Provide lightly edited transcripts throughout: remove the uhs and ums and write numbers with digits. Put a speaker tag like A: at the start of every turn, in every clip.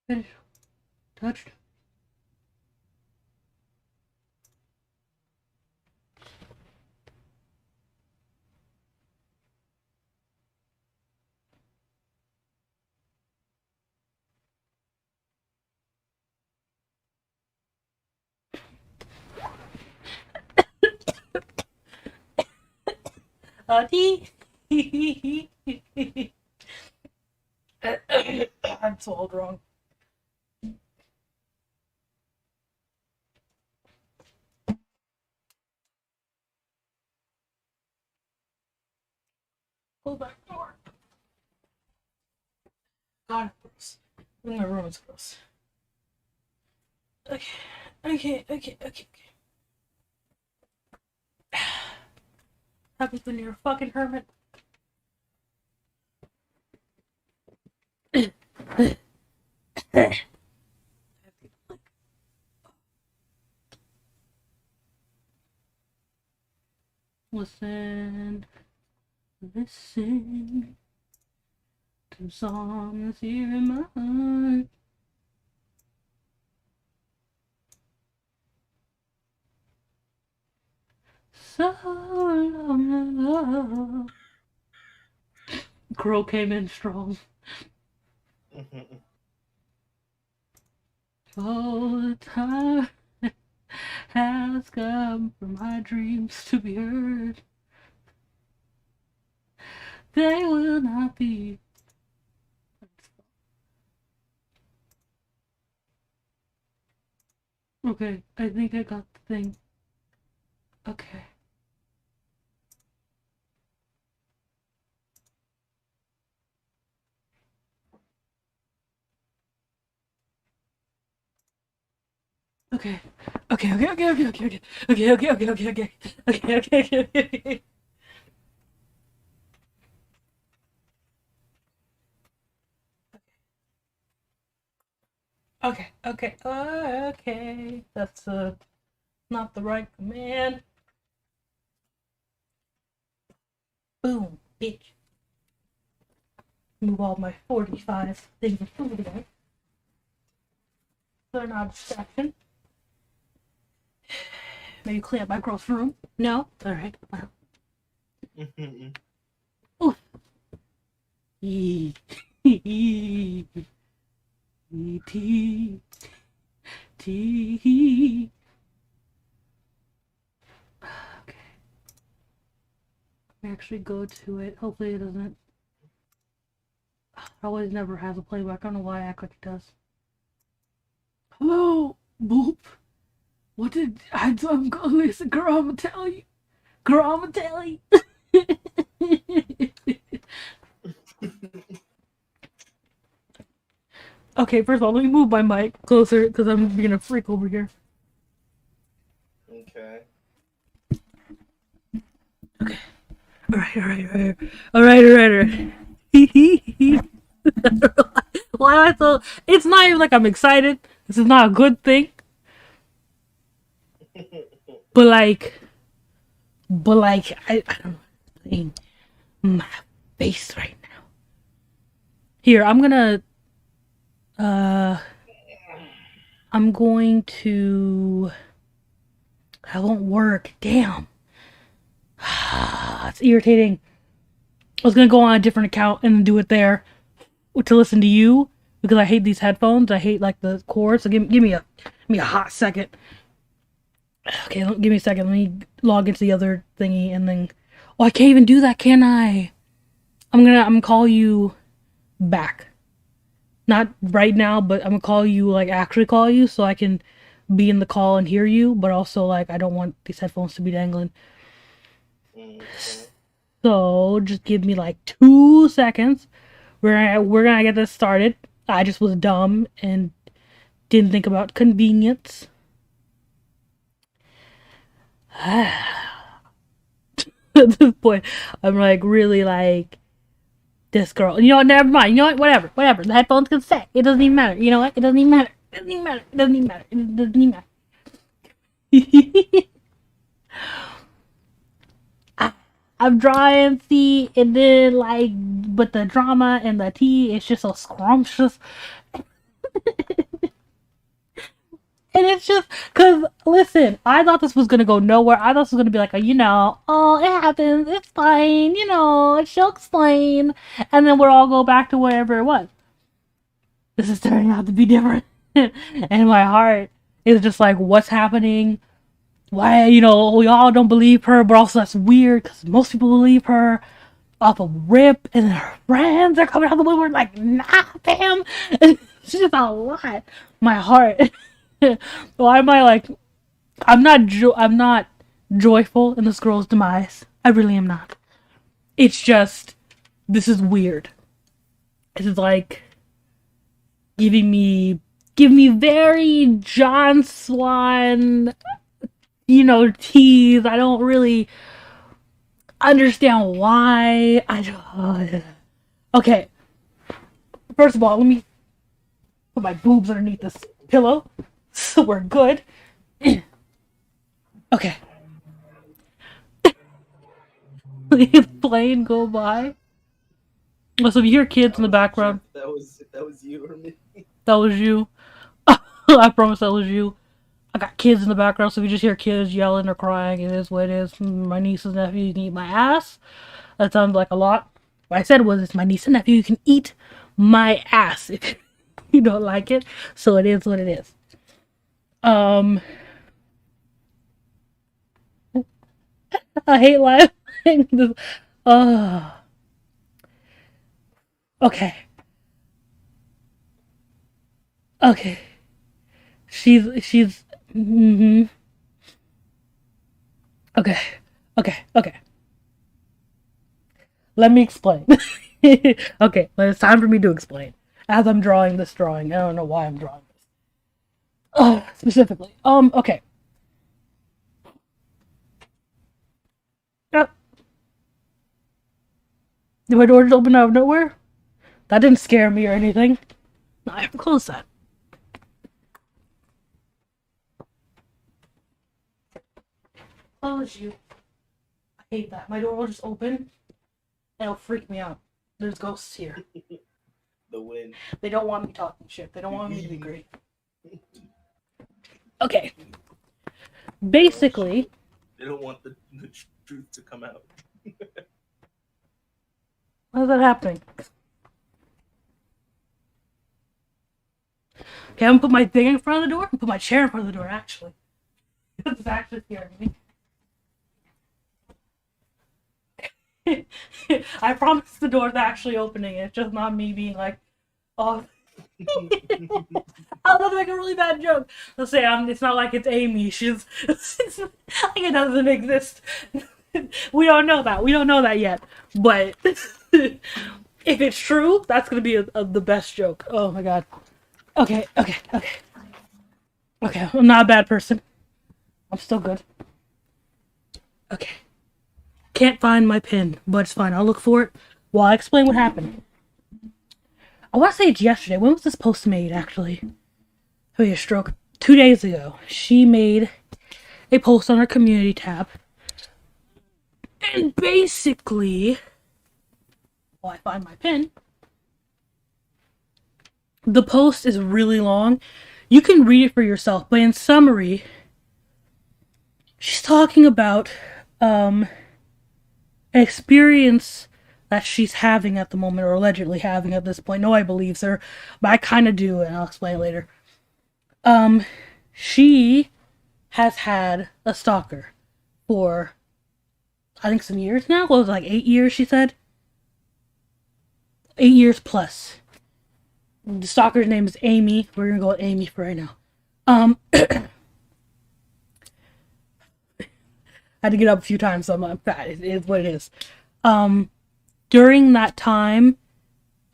A: Finish. Touched. Tea. I'm swallowed wrong. Close back door. God, it's gross. My room is gross. Okay. Happens when you're a fucking hermit. Listen to songs here in my heart. So long. Crow came in strong. All the time has come for my dreams to be heard. They will not be. Okay, I think I got the thing. Okay. Okay. Okay. That's not the right command. Boom, bitch. Move all my 45 things of food away. So they're not a distraction. Maybe clean up my gross room. No? Alright. Well. Oof. T. Okay. Let me actually go to it. Hopefully it doesn't. It always never has a playback. I don't know why I act like it does. Hello, Boop. What did I'm gonna listen, girl, I'ma tell you. Okay, first of all, let me move my mic closer because I'm being a freak over here.
B: Okay.
A: Okay. Alright. Why am I so? It's not even like I'm excited. This is not a good thing. But I don't know. My face right now. Here, I'm going to. That won't work. Damn. It's irritating. I was gonna go on a different account and do it there to listen to you because I hate these headphones. I hate like the cords. So give me a hot second. Okay, give me a second. Let me log into the other thingy and then. Oh, I can't even do that, can I? I'm gonna call you back. Not right now, but I'm gonna call you like actually call you so I can be in the call and hear you. But also like I don't want these headphones to be dangling.
B: Okay.
A: So just give me like 2 seconds. We're gonna get this started. I just was dumb and didn't think about convenience. At this point, I'm like really like this girl. You know what? Never mind. You know what? Whatever. The headphones can stay. It doesn't even matter. You know what? It doesn't even matter. It doesn't even matter. I'm drawing, see, and then like, but the drama and the tea is just so scrumptious. And it's just because, listen, I thought this was gonna go nowhere. I thought this was gonna be like oh, it happens, it's fine, she'll explain, and then we'll all go back to wherever it was. This is turning out to be different, and my heart is just like, what's happening? Why, we all don't believe her, but also that's weird because most people believe her off of rip, and her friends are coming out of the woodwork like, nah, fam. It's just a lot. My heart. Why am I like? I'm not joyful in this girl's demise. I really am not. It's just this is weird. This is like giving me very John Swan, tease. I don't really understand why. Okay. First of all, let me put my boobs underneath this pillow, so we're good. Okay. The plane go by. So if you hear kids in the background,
B: That was you or me.
A: that was you. I promise that was you. I got kids in the background, so if you just hear kids yelling or crying, it is what it is. My niece and nephew can eat my ass. That sounds like a lot. What I said was, it's my niece and nephew. You can eat my ass if you don't like it. So it is what it is. I hate laughing. Okay. Okay. She's. Okay. Okay. Let me explain. Okay, it's time for me to explain. As I'm drawing this drawing, I don't know why I'm drawing this. Specifically. Okay. Did my door just open out of nowhere? That didn't scare me or anything. No, I have to close that. Close you. I hate that. My door will just open and it'll freak me out. There's ghosts here.
B: The wind.
A: They don't want me talking shit. They don't want me to be great. Okay. Basically.
B: They don't want the truth to come out.
A: Why is that happening? Okay, I'm gonna put my thing in front of the door and put my chair in front of the door, actually. This is actually scaring me. I promise the door's actually opening. It's just not me being like, oh. I was about to make a really bad joke. Let's say it's not like it's Amy. She's like it doesn't exist. We don't know that. We don't know that yet. But if it's true, that's gonna be the best joke. Oh my god. Okay. I'm not a bad person. I'm still good. Okay. Can't find my pin, but it's fine. I'll look for it while I explain what happened. I want to say it's yesterday. When was this post made, actually? Oh, yeah, stroke. 2 days ago. She made a post on her community tab. And basically, while I find my pin, the post is really long. You can read it for yourself, but in summary, she's talking about an experience that she's having at the moment, or allegedly having at this point. Nobody believes her, but I kind of do, and I'll explain later. She has had a stalker for, I think, some years now. What was it, like 8 years, she said? 8 years plus. The stalker's name is Amy. We're gonna go with Amy for right now. I had to get up a few times, so I'm fat. It is what it is. During that time,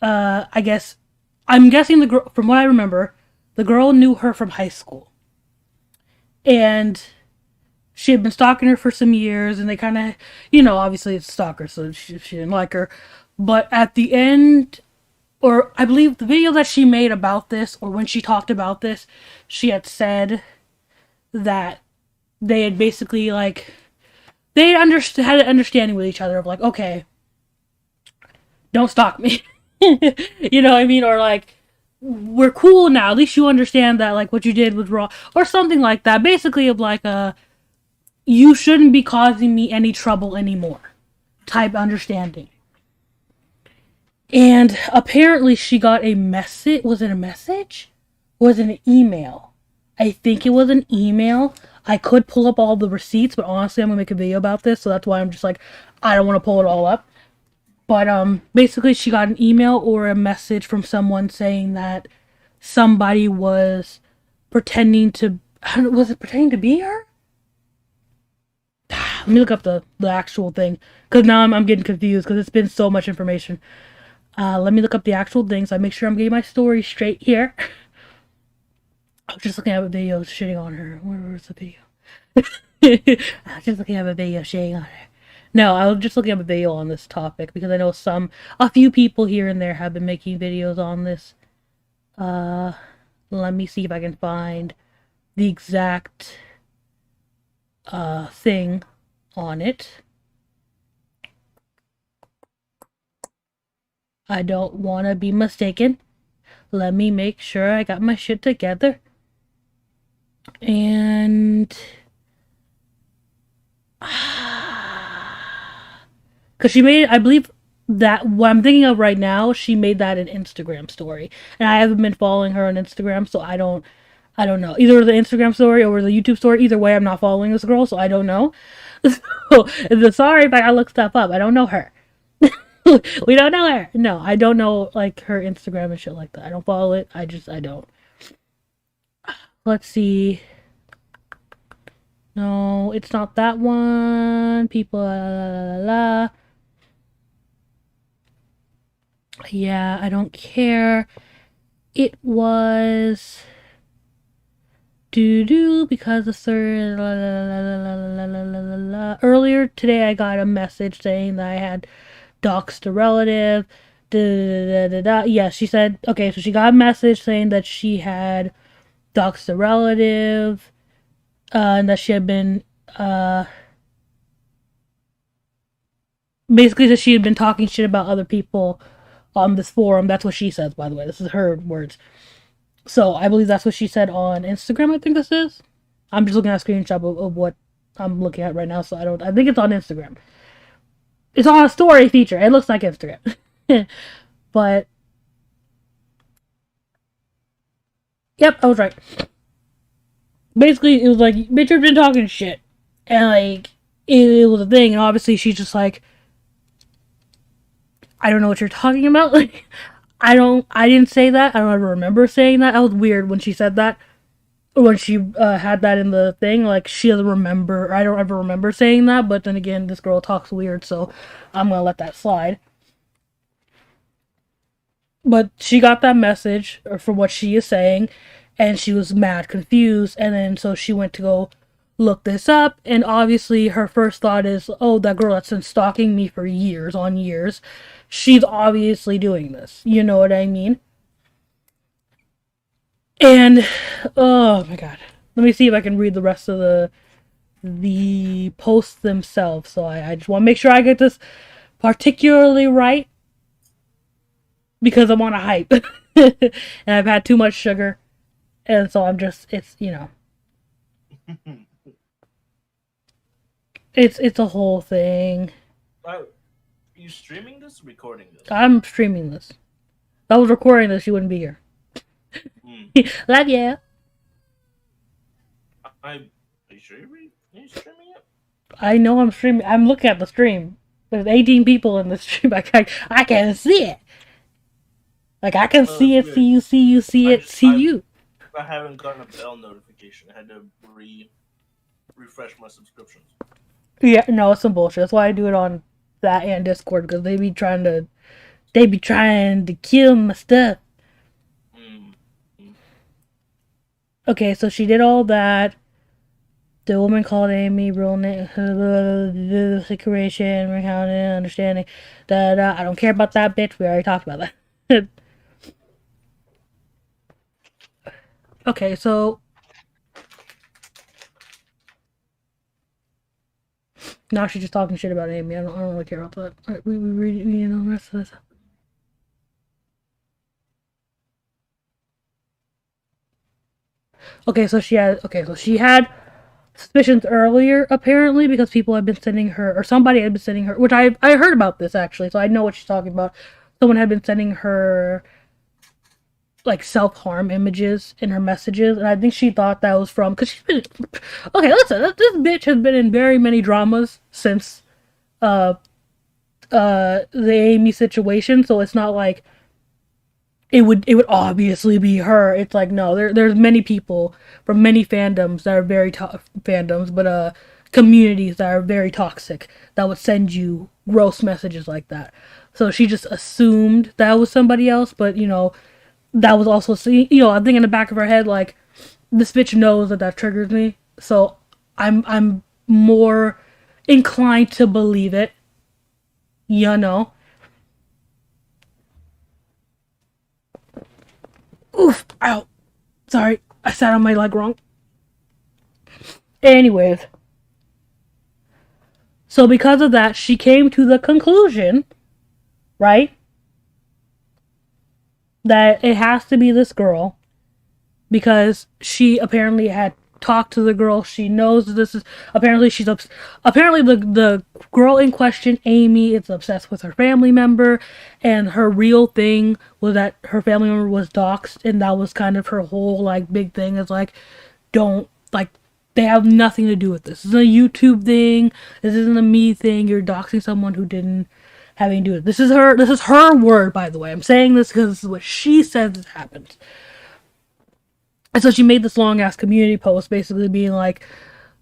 A: I'm guessing the girl, from what I remember, the girl knew her from high school. And she had been stalking her for some years, and they kind of, obviously it's a stalker, so she didn't like her. But at the end, or I believe the video that she made about this, or when she talked about this, she had said that they had basically, they had an understanding with each other of okay, don't stalk me. You know what I mean? Or we're cool now. At least you understand that like what you did was wrong, or something like that. Basically, of like you shouldn't be causing me any trouble anymore type understanding. And apparently, she got a message. Was it a message? Was it an email? I think it was an email. I could pull up all the receipts, but honestly, I'm gonna make a video about this, so that's why I'm just like, I don't want to pull it all up. But basically, she got an email or a message from someone saying that somebody was pretending to. Was it pretending to be her? Let me look up the actual thing, because now I'm getting confused because it's been so much information. Let me look up the actual thing so I make sure I'm getting my story straight here. I was just looking at a video shitting on her. Where's the video? I was just looking at a video shitting on her. No, I was just looking at a video on this topic because I know a few people here and there have been making videos on this. Let me see if I can find the exact thing on it. I don't want to be mistaken. Let me make sure I got my shit together. And because she made, I believe that what I'm thinking of right now, she made that an Instagram story, and I haven't been following her on Instagram, so I don't know either the Instagram story or the YouTube story. Either way, I'm not following this girl, so I don't know. So, sorry if I look stuff up. I don't know her. We don't know her. No, I don't know like her Instagram and shit like that. I don't follow it. I don't. Let's see. No, it's not that one. People, la, la, la, la. Yeah, I don't care. It was doo doo because the third. La, la, la, la, la, la, la. Earlier today, I got a message saying that I had doxed a relative. Da, da, da, da, da. Yeah, she said, okay, so she got a message saying that she had doxed a relative, and that she had been, basically that she had been talking shit about other people on this forum. That's what she says, by the way. This is her words. So I believe that's what she said on Instagram, I think this is. I'm just looking at a screenshot of what I'm looking at right now, so I think it's on Instagram. It's on a story feature. It looks like Instagram. But, yep, I was right. Basically, it was like, bitch, you've been talking shit. And, like, it was a thing, and obviously she's just like, I don't know what you're talking about. Like, I didn't say that. I don't ever remember saying that. That was weird when she said that. When she had that in the thing, like, she doesn't remember, or I don't ever remember saying that, but then again, this girl talks weird, so I'm gonna let that slide. But she got that message for what she is saying, and she was mad confused, and then so she went to go look this up, and obviously her first thought is, oh, that girl that's been stalking me for years on years, she's obviously doing this. You know what I mean? And oh my god, let me see if I can read the rest of the posts themselves. So I just want to make sure I get this particularly right because I'm on a hype and I've had too much sugar, and so I'm just it's a whole thing.
B: Are you streaming this or recording this?
A: I'm streaming this. If I was recording this, you wouldn't be here. Love you.
B: Are you sure you're streaming it?
A: I know I'm streaming. I'm looking at the stream. There's 18 people in the stream. I can see it. Like, I can see it, see you, see you, see it, see you.
B: I haven't gotten a bell notification. I had to refresh my subscriptions.
A: Yeah, no, it's some bullshit. That's why I do it on that and Discord, because they be trying to kill my stuff. Okay, so she did all that. The woman called Amy, real name, situation, recounting, understanding. I don't care about that bitch. We already talked about that. Okay, so now she's just talking shit about Amy. I don't really care about that. All right, we read the rest of this. So she had suspicions earlier, apparently, because people had been sending her, or somebody had been sending her, which I heard about this actually, so I know what she's talking about. Someone had been sending her like self harm images in her messages, and I think she thought that was from because she's been okay. Listen, this bitch has been in very many dramas since uh the Amy situation, so it's not like it would obviously be her. It's like no, there's many people from many fandoms that are very fandoms, but communities that are very toxic that would send you gross messages like that. So she just assumed that was somebody else, but that was also I think in the back of her head like this bitch knows that triggers me, so I'm more inclined to believe it. You know. Oof! Ow! Sorry, I sat on my leg wrong. Anyways, so because of that, she came to the conclusion, right, that it has to be this girl because she apparently had talked to the girl. She knows this is apparently apparently the girl in question, Amy, is obsessed with her family member, and her real thing was that her family member was doxxed, and that was kind of her whole like big thing is like, don't like they have nothing to do with this. This is a YouTube thing. This isn't a me thing. You're doxing someone who didn't have anything to do with it. This is her word, by the way. I'm saying this because this is what she says has happened. And so she made this long ass community post basically being like,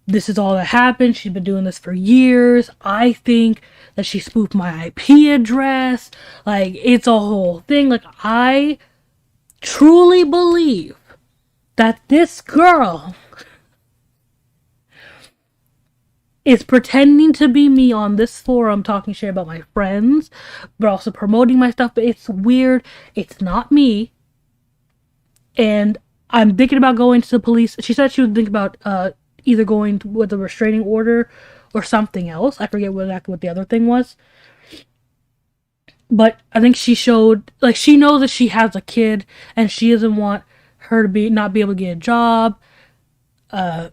A: this is all that happened. She's been doing this for years. I think that she spoofed my IP address. Like, it's a whole thing. Like, I truly believe that this girl is pretending to be me on this forum talking shit about my friends, but also promoting my stuff. But it's weird. It's not me. And I'm thinking about going to the police. She said she would think about either going with a restraining order or something else. I forget exactly what the other thing was. But I think she showed, like, she knows that she has a kid and she doesn't want her to not be able to get a job and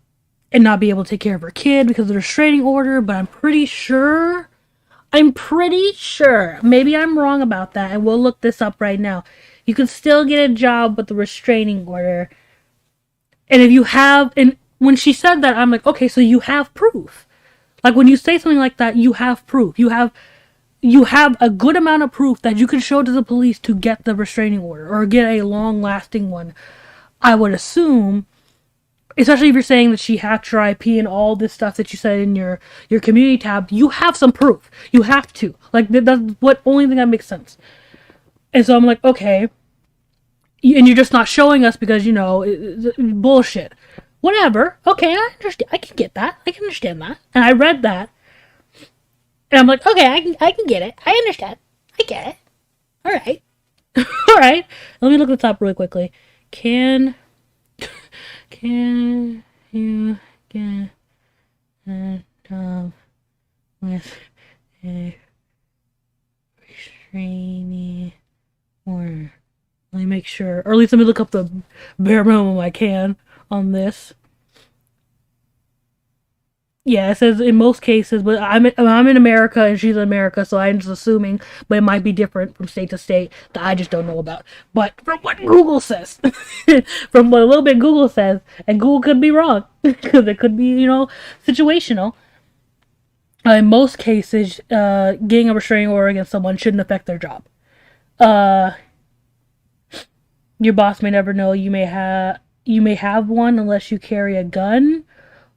A: not be able to take care of her kid because of the restraining order. But I'm pretty sure, maybe I'm wrong about that, and we'll look this up right now. You can still get a job with the restraining order. And if you have, and when she said that, I'm like, okay, so you have proof. Like when you say something like that, you have proof. You have a good amount of proof that you can show to the police to get the restraining order or get a long-lasting one. I would assume, especially if you're saying that she hacked your IP and all this stuff that you said in your community tab, you have some proof. You have to. Like, that's what only thing that makes sense. And so I'm like, okay. And you're just not showing us because, bullshit. Whatever. Okay, I understand. I can get that. I can understand that. And I read that. And I'm like, okay, I can get it. I understand. I get it. Alright. Alright. Let me look this up really quickly. Can you get a job with a restraining order? Let me make sure, or at least let me look up the bare minimum I can on this. Yeah, it says in most cases, but I'm in America and she's in America, so I'm just assuming, but it might be different from state to state that I just don't know about. But from what Google says, from what a little bit Google says, and Google could be wrong because it could be situational. In most cases, getting a restraining order against someone shouldn't affect their job. Your boss may never know you may have one unless you carry a gun,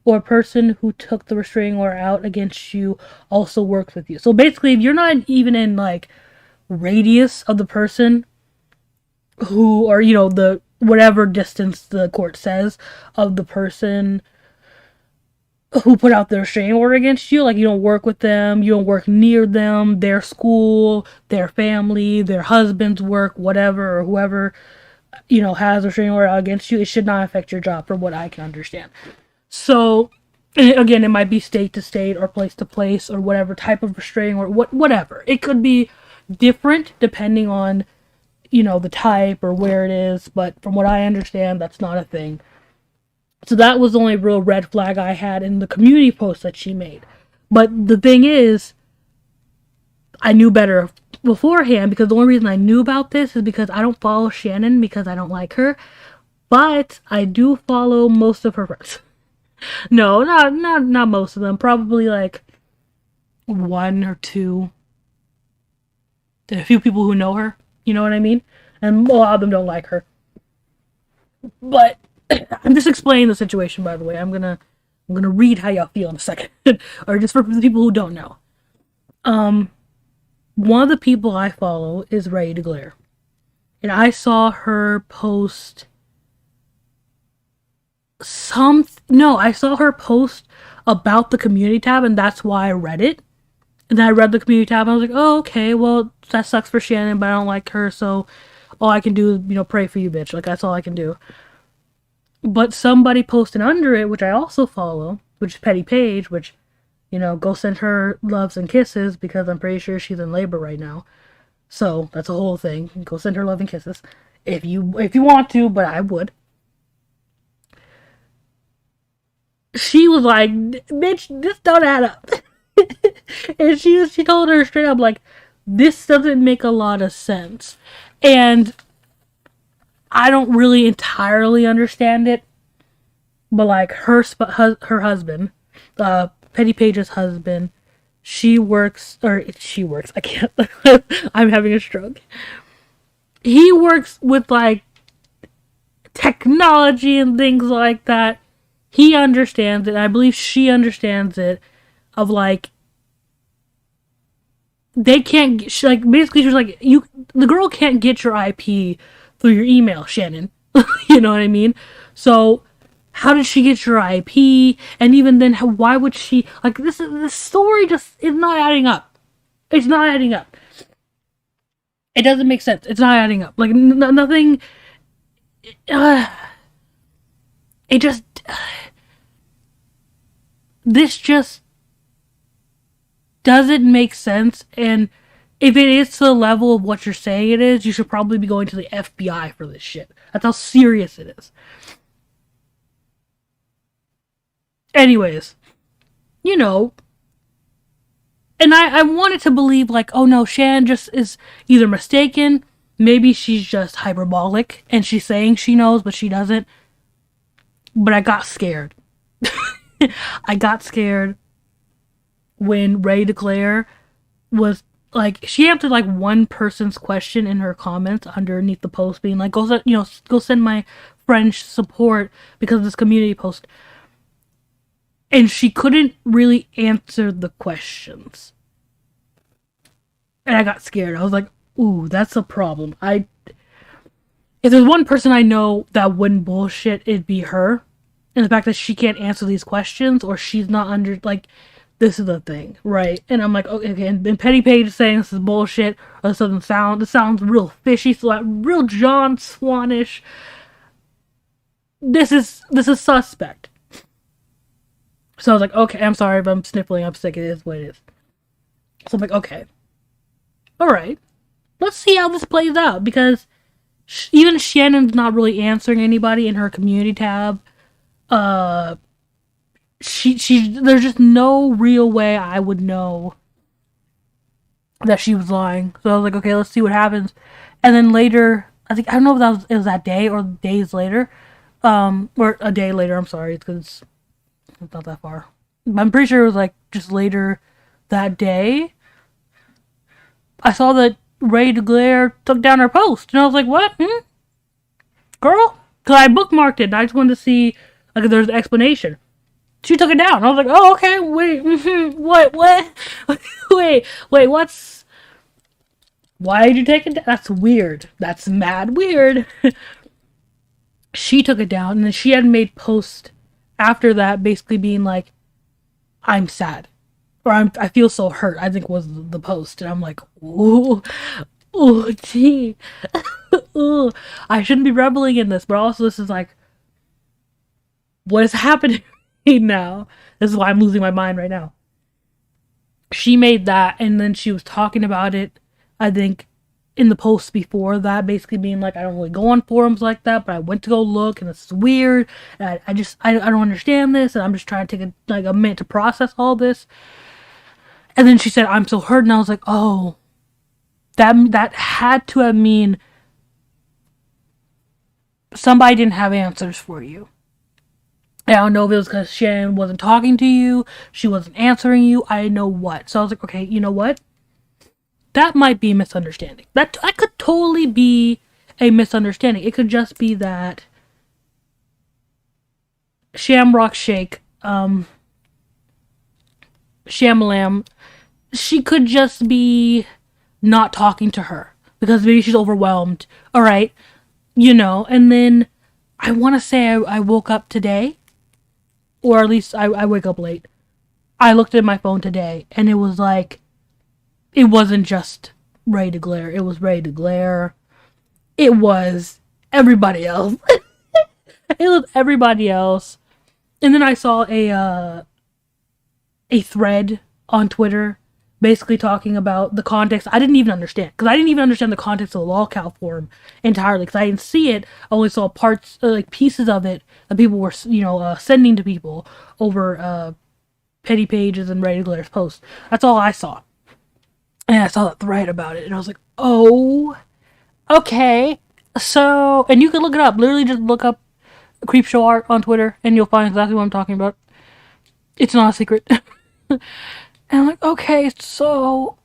A: or a person who took the restraining order out against you also works with you. So basically, if you're not even in like radius of the person who, or the whatever distance the court says of the person who put out the restraining order against you, like you don't work with them, you don't work near them, their school, their family, their husband's work, whatever, or whoever has a restraining order against you, it should not affect your job, from what I can understand. So, again, it might be state to state or place to place or whatever type of restraining order, whatever. It could be different depending on, the type or where it is, but from what I understand, that's not a thing. So that was the only real red flag I had in the community post that she made. But the thing is, I knew better beforehand, because the only reason I knew about this is because I don't follow Shannon because I don't like her, but I do follow most of her friends. No, not most of them. Probably like one or two. There are a few people who know her. You know what I mean? And a lot of them don't like her. But I'm just explaining the situation. By the way, I'm gonna read how y'all feel in a second, or just for the people who don't know. Um, One of the people I follow is Ray DeGlaire, and I saw her post I saw her post about the community tab, and that's why I read it. And then I read the community tab, and I was like, oh, okay, well, that sucks for Shannon, but I don't like her, so all I can do is, pray for you, bitch. Like, that's all I can do. But somebody posted under it, which I also follow, which is Petty Page, which, go send her loves and kisses, because I'm pretty sure she's in labor right now. So, that's a whole thing. Go send her love and kisses. If you want to, but I would. She was like, bitch, this don't add up. And she told her straight up, like, this doesn't make a lot of sense. And I don't really entirely understand it, but like her husband, Petty Page's husband, she works. I can't. I'm having a stroke. He works with like technology and things like that. He understands it. I believe she understands it. Of like, they can't basically she's like, the girl can't get your IP through your email, Shannon. You know what I mean? So how did she get your IP? And even then, why would she, like, this story just is not adding up. It's not adding up. It doesn't make sense. It's not adding up. Like, nothing. It just. This just doesn't make sense. And if it is to the level of what you're saying it is, you should probably be going to the FBI for this shit. That's how serious it is. Anyways, and I wanted to believe, like, oh no, Shan just is either mistaken, maybe she's just hyperbolic, and she's saying she knows, but she doesn't. But I got scared. I got scared when Ray DeClaire was like, she answered like one person's question in her comments underneath the post, being like, go send my friend support because of this community post. And she couldn't really answer the questions. And I got scared. I was like, ooh, that's a problem. If there's one person I know that wouldn't bullshit, it'd be her. And the fact that she can't answer these questions, or she's not under, like, this is the thing, right? And I'm like, okay, and Petty Page is saying this is bullshit, or this sounds real fishy, so like, real John Swanish. This is suspect. So I was like, okay, I'm sorry if I'm sniffling, I'm sick, it is what it is. So I'm like, okay. Alright. Let's see how this plays out, because even Shannon's not really answering anybody in her community tab. There's just no real way I would know that she was lying. So I was like, okay, let's see what happens. And then later, I don't know if it was that day or days later, or a day later, I'm sorry, because it's not that far. I'm pretty sure it was like just later that day. I saw that Ray DeGlaire took down her post, and I was like, what? Girl? Because I bookmarked it, and I just wanted to see, like, if there's an explanation. She took it down. I was like, oh, okay, wait, what? wait, why did you take it down? That's weird. That's mad weird. She took it down, and then she had made posts after that, basically being like, I'm sad. Or I feel so hurt, I think was the post. And I'm like, ooh, gee. Ooh, I shouldn't be reveling in this, but also this is like, what is happening now? This is why I'm losing my mind right now. She made that, and then she was talking about it, I think, in the posts before that, basically being like, I don't really go on forums like that, but I went to go look, and this is weird, and I don't understand this, and I'm just trying to take a minute to process all this. And then she said, I'm so hurt, and I was like, oh, that had to have mean somebody didn't have answers for you. I don't know if it was because Shannon wasn't talking to you, she wasn't answering you, I didn't know what. So I was like, okay, you know what? That might be a misunderstanding. That could totally be a misunderstanding. It could just be that Shamrock Shake, Shamalam, she could just be not talking to her because maybe she's overwhelmed. All right, and then I want to say I woke up today, or at least I wake up late. I looked at my phone today, and it was like, it wasn't just Ready to Glare. It was Ready to Glare. It was everybody else. It was everybody else. And then I saw a thread on Twitter basically talking about the context. I didn't even understand, because I didn't even understand the context of the LolCow forum entirely, because I didn't see it. I only saw parts, like pieces of it that people were, sending to people over petty pages and Ready to Glare's posts. That's all I saw. And I saw that thread about it, and I was like, oh, okay. So, and you can look it up. Literally just look up CREEPSHOWART on Twitter, and you'll find exactly what I'm talking about. It's not a secret. And I'm like, okay, so...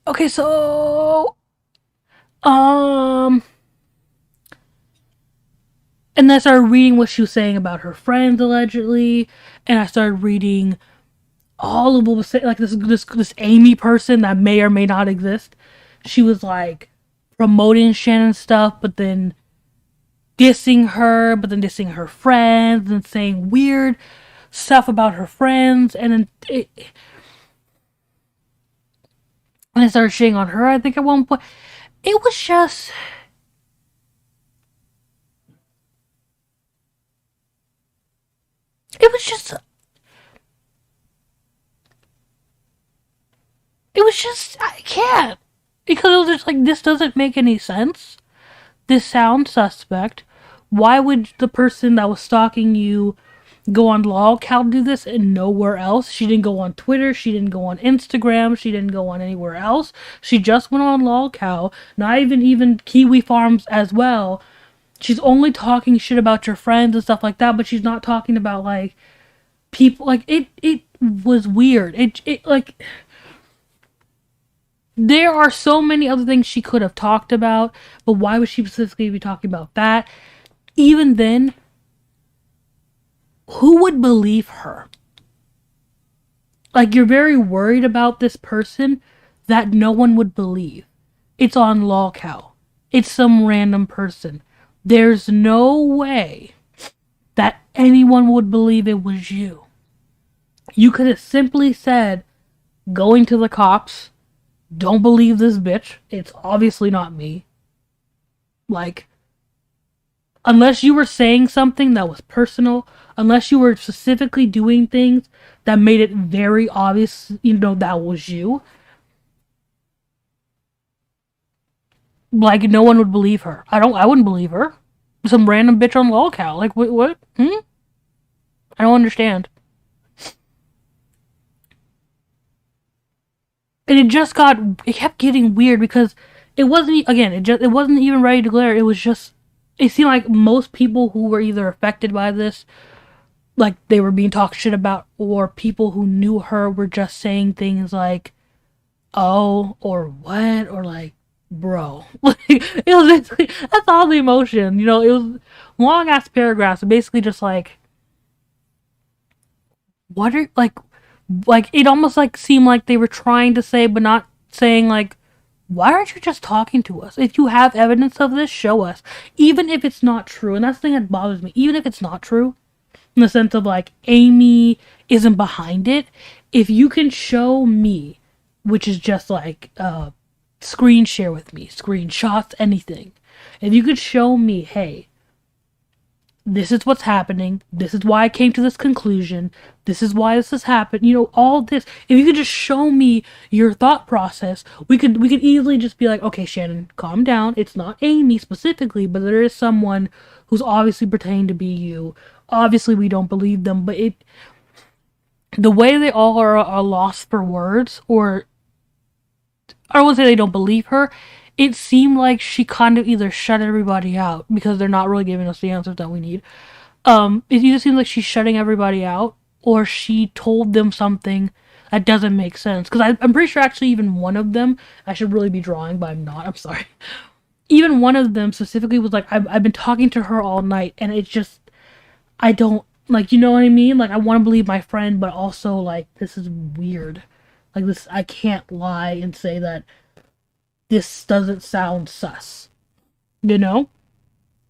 A: Okay, so... And then I started reading what she was saying about her friends, allegedly, and I started reading all of what was saying, like this Amy person that may or may not exist. She was like promoting Shannon's stuff, but then dissing her, but then dissing her friends, and saying weird stuff about her friends, and then I started shitting on her, I think, at one point. It was just... It was just... I can't. Because it was just like, this doesn't make any sense. This sounds suspect. Why would the person that was stalking you go on LolCow to do this and nowhere else? She didn't go on Twitter. She didn't go on Instagram. She didn't go on anywhere else. She just went on LolCow. Not even Kiwi Farms as well. She's only talking shit about your friends and stuff like that, but she's not talking about, like, people. Like, it was weird. It like... There are so many other things she could have talked about, but why would she specifically be talking about that? Even then, who would believe her? Like, you're very worried about this person that no one would believe. It's on LolCow. It's some random person. There's no way that anyone would believe it was you. You could have simply said, going to the cops, don't believe this bitch. It's obviously not me. Like, unless you were saying something that was personal, unless you were specifically doing things that made it very obvious, that was you, like, no one would believe her. I wouldn't believe her. Some random bitch on LolCow. Like, what? I don't understand. And it kept getting weird because it wasn't, again, it wasn't even Ready to Glare. It was just, it seemed like most people who were either affected by this, like, they were being talked shit about, or people who knew her were just saying things like, oh, or what, or like, bro. It was basically, that's all the emotion, it was long ass paragraphs, basically just like, what are, like, it almost, like, seemed like they were trying to say, but not saying, like, why aren't you just talking to us? If you have evidence of this, show us. Even if it's not true, and that's the thing that bothers me, even if it's not true, in the sense of, like, Amy isn't behind it, if you can show me, which is just, like, screen share with me, screenshots, anything, if you could show me, hey, this is what's happening. This is why I came to this conclusion. This is why this has happened. You know, all this. If you could just show me your thought process, we could easily just be like, okay, Shannon, calm down. It's not Amy specifically, but there is someone who's obviously pretending to be you. Obviously, we don't believe them, but the way they all are lost for words, or I won't say they don't believe her. It seemed like she kind of either shut everybody out because they're not really giving us the answers that we need. It either seems like she's shutting everybody out, or she told them something that doesn't make sense. Because I'm pretty sure actually even one of them, I should really be drawing, but I'm not. I'm sorry. Even one of them specifically was like, I've been talking to her all night, and it's just, I don't, like, you know what I mean? Like, I want to believe my friend, but also, like, this is weird. Like, this, I can't lie and say that this doesn't sound sus. You know?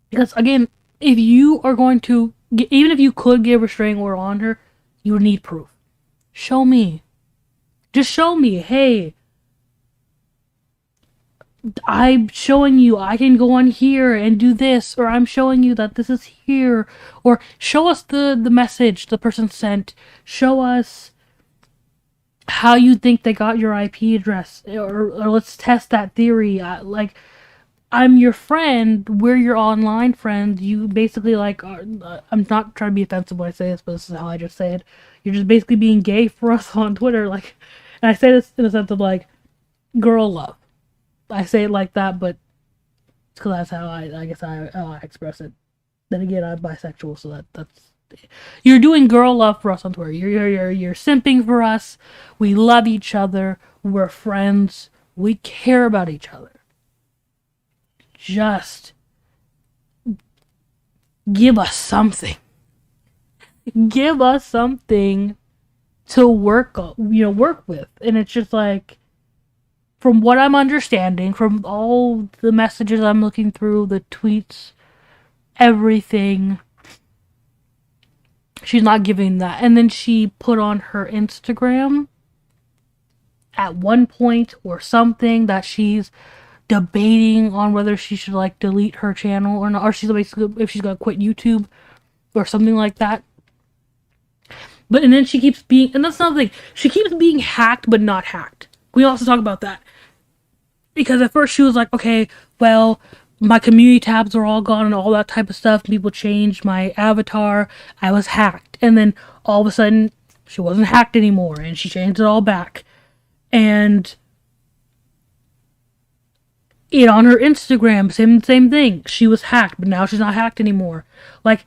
A: Because, again, if you are going to, even if you could get a restraining order on her, you would need proof. Show me. Just show me, hey, I'm showing you I can go on here and do this, or I'm showing you that this is here, or show us the message the person sent. Show us how you think they got your IP address, or let's test that theory. Like, I'm your friend. We're your online friends. You basically like. I'm not trying to be offensive when I say this, but this is how I just say it. You're just basically being gay for us on Twitter, like, and I say this in a sense of like girl love. I say it like that, but it's because that's how I guess I express it. Then again, I'm bisexual, so that's you're doing girl love for us on Twitter. You're simping for us. We love each other. We're friends. We care about each other. Just give us something. Give us something to work work with. And it's just like, from what I'm understanding, from all the messages I'm looking through, the tweets, everything, she's not giving that. And then she put on her Instagram at one point or something that she's debating on whether she should like delete her channel or not, or she's basically if she's gonna quit YouTube or something like that. But and then she keeps being, and that's another thing, she keeps being hacked but not hacked. We also talk about that. Because at first she was like, okay, well, my community tabs are all gone and all that type of stuff. People changed my avatar. I was hacked. And then all of a sudden, she wasn't hacked anymore. And she changed it all back. And it on her Instagram, same thing. She was hacked, but now she's not hacked anymore. Like,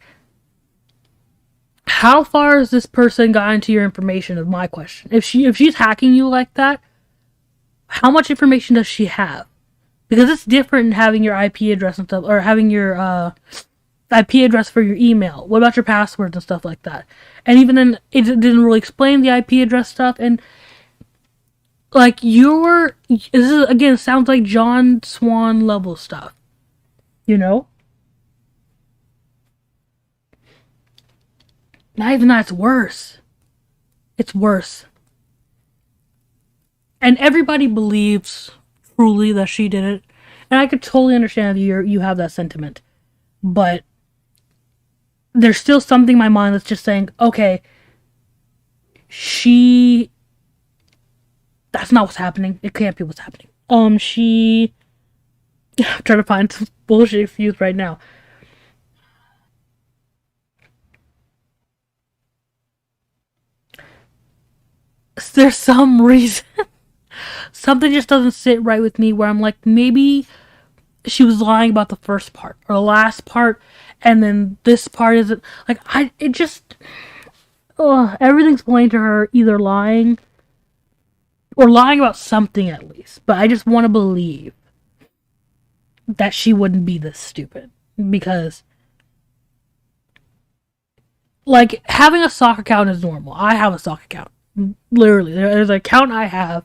A: how far has this person gotten into your information is my question. If she's hacking you like that, how much information does she have? Because it's different having your IP address and stuff, or having your IP address for your email. What about your passwords and stuff like that? And even then, it didn't really explain the IP address stuff. And like this is again sounds like John Swan level stuff. You know? Not even that. It's worse. It's worse. And everybody believes truly that she did it, and I could totally understand if you have that sentiment, but there's still something in my mind that's just saying, okay, that's not what's happening. It can't be what's happening. I'm trying to find some bullshit excuse right now. There's some reason something just doesn't sit right with me where I'm like, maybe she was lying about the first part or the last part, and then this part isn't like everything's pointing to her either lying or lying about something at least. But I just want to believe that she wouldn't be this stupid, because like having a sock account is normal. I have a sock account. Literally, there's an account I have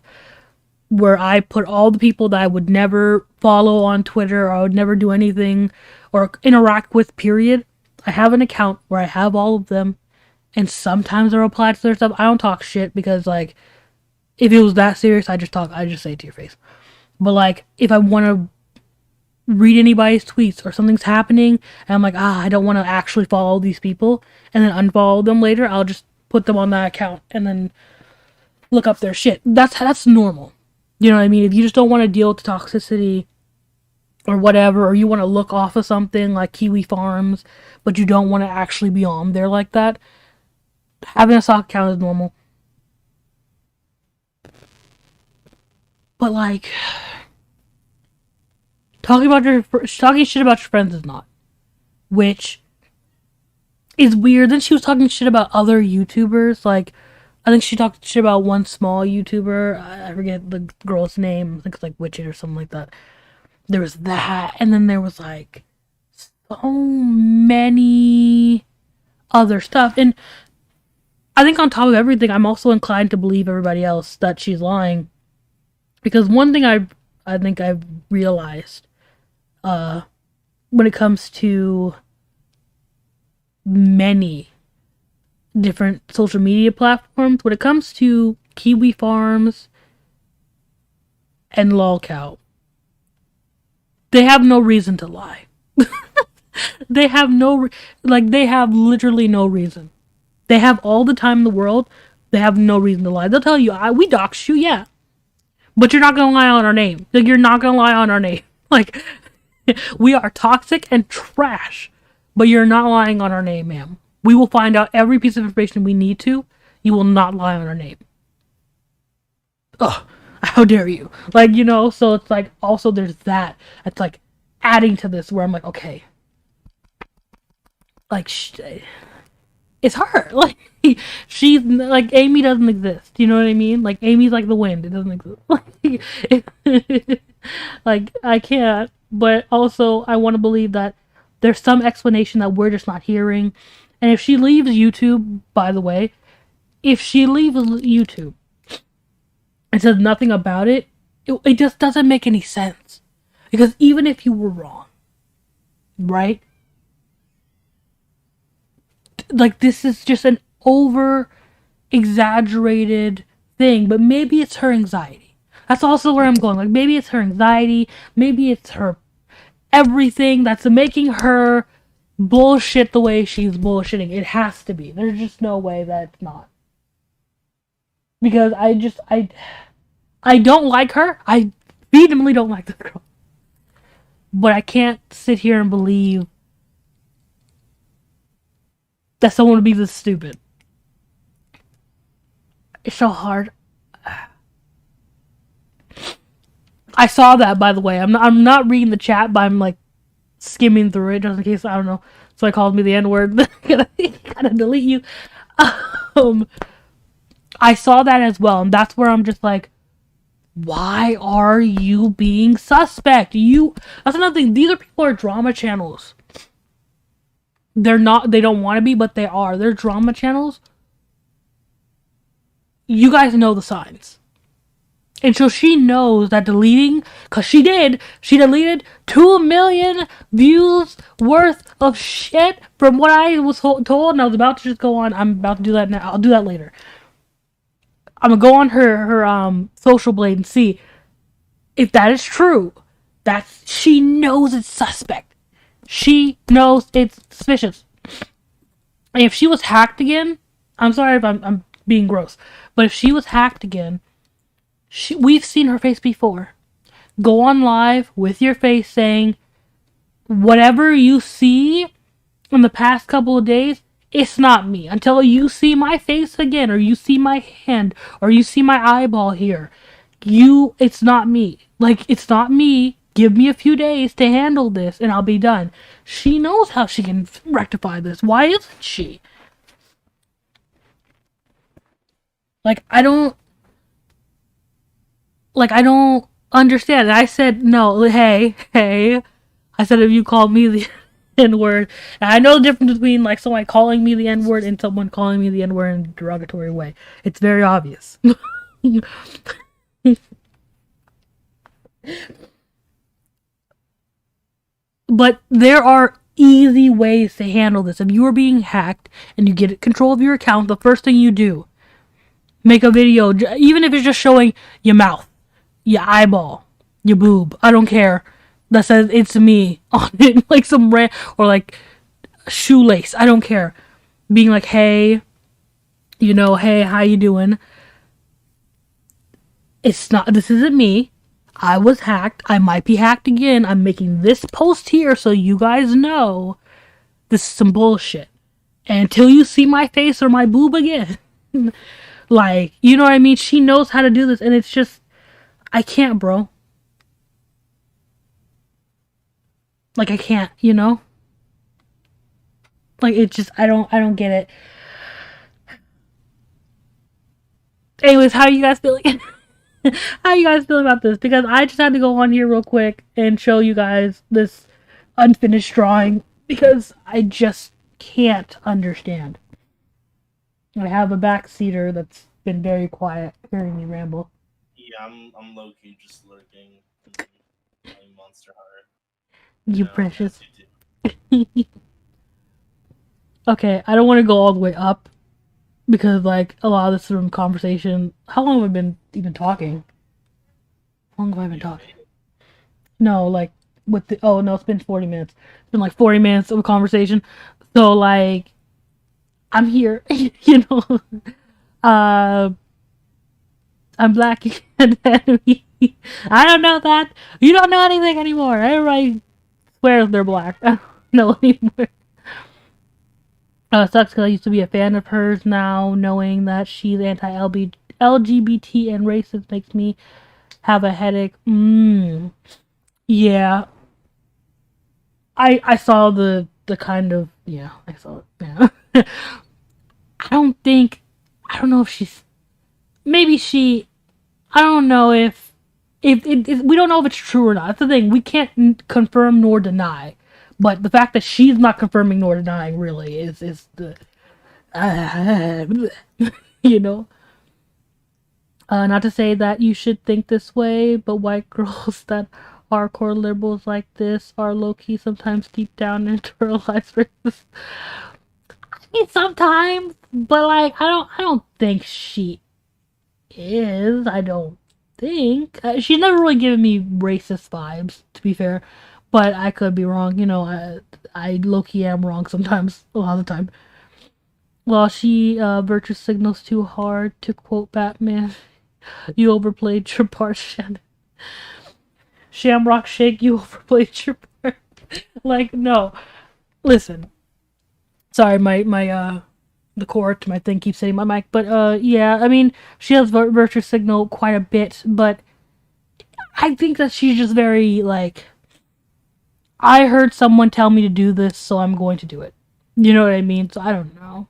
A: where I put all the people that I would never follow on Twitter, or I would never do anything or interact with, period. I have an account where I have all of them, and sometimes I reply to their stuff. I don't talk shit because, like, if it was that serious, I just say it to your face. But, like, if I want to read anybody's tweets or something's happening and I'm like, I don't want to actually follow these people and then unfollow them later, I'll just put them on that account and then look up their shit. That's normal. You know what I mean? If you just don't want to deal with the toxicity or whatever, or you want to look off of something like Kiwi Farms, but you don't want to actually be on there like that, having a sock account is normal. But like, talking shit about your friends is not, which is weird. Then she was talking shit about other YouTubers. Like, I think she talked shit about one small YouTuber. I forget the girl's name. I think it's like Witchet or something like that. There was that, and then there was like so many other stuff. And I think on top of everything, I'm also inclined to believe everybody else that she's lying. Because one thing I think I've realized when it comes to many different social media platforms, when it comes to Kiwi Farms and Lolcow, they have no reason to lie. They have they have literally no reason. They have all the time in the world. They have no reason to lie. They'll tell you, we doxed you, yeah. But you're not gonna lie on our name. Like, you're not gonna lie on our name. Like, we are toxic and trash. But you're not lying on our name, ma'am. We will find out every piece of information we need to. You will not lie on our name. Ugh. How dare you? Like, you know, so it's like, also there's that. It's like adding to this where I'm like, okay. Like, it's her. Like, she's, like, Amy doesn't exist. You know what I mean? Like, Amy's like the wind. It doesn't exist. Like, I can't. But also, I want to believe that there's some explanation that we're just not hearing. And if she leaves YouTube, by the way, if she leaves YouTube and says nothing about it, it just doesn't make any sense. Because even if you were wrong, right? Like, this is just an over exaggerated thing, but maybe it's her anxiety. That's also where I'm going. Like, maybe it's her anxiety, maybe it's her everything that's making her bullshit the way she's bullshitting. It has to be. There's just no way that it's not. Because I don't like her. I vehemently don't like this girl. But I can't sit here and believe that someone would be this stupid. It's so hard. I saw that, by the way. I'm not reading the chat, but I'm like skimming through it just in case, I don't know. So I called me the N-word. Gotta delete you. I saw that as well, and that's where I'm just like, why are you being suspect? That's another thing. These are people who are drama channels. They don't want to be, but they are. They're drama channels. You guys know the signs. And so she knows that deleting, because she deleted 2 million views worth of shit from what I was told, and I was about to just go on. I'm about to do that now. I'll do that later. I'm gonna go on her social blade and see if that is true. She knows it's suspect. She knows it's suspicious. And if she was hacked again, I'm sorry if I'm being gross, but if she was hacked again, we've seen her face before. Go on live with your face saying, whatever you see in the past couple of days, it's not me. Until you see my face again, or you see my hand, or you see my eyeball here, it's not me. Like, it's not me. Give me a few days to handle this, and I'll be done. She knows how she can rectify this. Why isn't she? Like, I don't understand. And I said, no, hey. I said, if you call me the N-word, and I know the difference between, like, someone calling me the N-word and someone calling me the N-word in a derogatory way. It's very obvious. But there are easy ways to handle this. If you are being hacked and you get control of your account, the first thing you do, make a video, even if it's just showing your mouth, your eyeball, your boob, I don't care. that says it's me on it, like some or like shoelace. I don't care. Being like, hey, hey, how you doing? It's not. This isn't me. I was hacked. I might be hacked again. I'm making this post here so you guys know this is some bullshit. And until you see my face or my boob again, like, you know what I mean? She knows how to do this, and it's just, I can't, bro. Like, I can't, Like, it's just, I don't get it. Anyways, how are you guys feeling? How are you guys feeling about this? Because I just had to go on here real quick and show you guys this unfinished drawing because I just can't understand. I have a backseater that's been very quiet, hearing me ramble.
B: Yeah, I'm low key just lurking. Playing Monster Hunter.
A: You precious. Okay, I don't want to go all the way up because, like, a lot of this from conversation. How long have I been even talking? How long have I been talking? No, like, with the. Oh, no, it's been 40 minutes. It's been like 40 minutes of a conversation. So, like, I'm here, Uh, I'm black and enemy. I don't know that. You don't know anything anymore. Everybody swears they're black. I don't know anymore. Sucks because I used to be a fan of hers. Now knowing that she's anti-LGBT and racist makes me have a headache. Yeah. I saw the kind of, yeah, I saw it. Yeah. I don't know if she's, maybe she, I don't know if we don't know if it's true or not. That's the thing. We can't confirm nor deny. But the fact that she's not confirming nor denying really is the you know. Not to say that you should think this way, but white girls that are core liberals like this are low key sometimes deep down internalized racist. I mean, sometimes, but like I don't think she is. I don't think she's never really given me racist vibes. To be fair, but I could be wrong. I low key am wrong sometimes. A lot of the time. Well, she virtue signals too hard. To quote Batman, "You overplayed your part, Shannon." Shamrock Shake, you overplayed your part. Like, no. Listen. Sorry, my the cord to my thing keeps hitting my mic, but yeah, I mean, she has virtue signal quite a bit, but I think that she's just very like, I heard someone tell me to do this, so I'm going to do it. You know what I mean? So I don't know.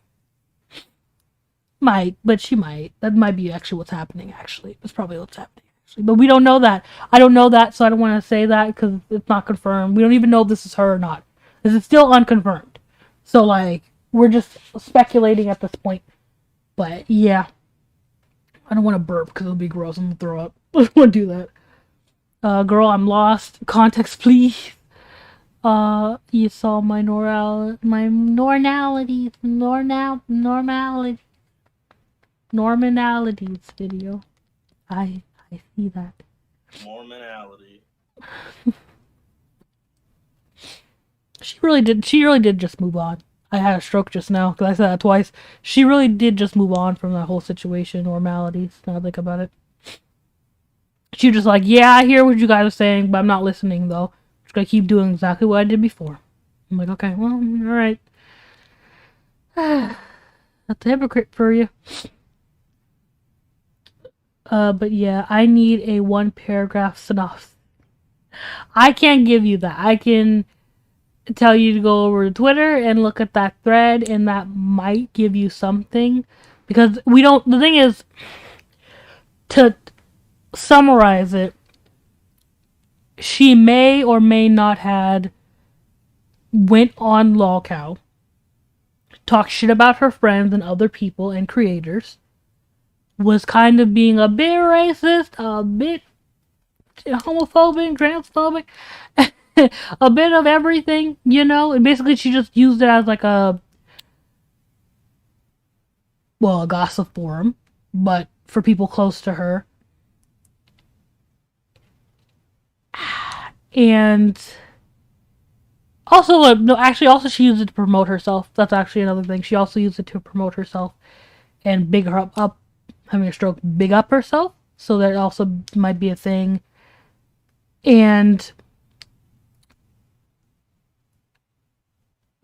A: Might, but she might. That might be actually what's happening. Actually, that's probably what's happening. Actually, but we don't know that. I don't know that, so I don't want to say that because it's not confirmed. We don't even know if this is her or not. This is still unconfirmed. So like, we're just speculating at this point. But yeah, I don't want to burp because it'll be gross. I'm gonna throw up. I don't want to do that. Girl, I'm lost. Context, please. You saw my normalities video. I see that.
B: Mormonality.
A: She really did just move on. I had a stroke just now because I said that twice. She really did just move on from that whole situation, normalities. Now I think about it. She was just like, yeah, I hear what you guys are saying, but I'm not listening though. I'm just gonna keep doing exactly what I did before. I'm like, okay, well, alright. That's a hypocrite for you. But yeah, I need a one paragraph synopsis. I can't give you that. I can tell you to go over to Twitter and look at that thread, and that might give you something. Because we don't, the thing is, to summarize it, she may or may not had went on lolcow, talked shit about her friends and other people and creators, was kind of being a bit racist, a bit homophobic, transphobic, a bit of everything, and basically she just used it as like a gossip forum, but for people close to her. And also, no, actually, also she used it to promote herself. That's actually another thing. She also used it to promote herself and big her up having a stroke, big up herself. So that also might be a thing. And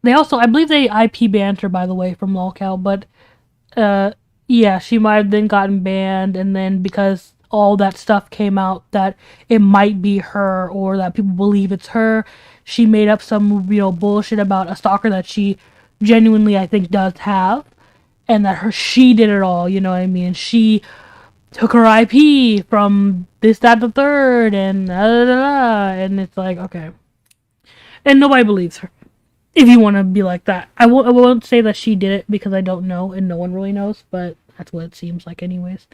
A: they also, I believe they IP banned her, by the way, from lolcow. But uh, yeah, she might have then gotten banned, and then because all that stuff came out that it might be her or that people believe it's her, she made up some bullshit about a stalker that she genuinely I think does have, and that she did it all. You know what I mean? She took her IP from this, that, the third, and and it's like okay, and nobody believes her. If you want to be like that, I won't say that she did it because I don't know, and no one really knows, but that's what it seems like, anyways.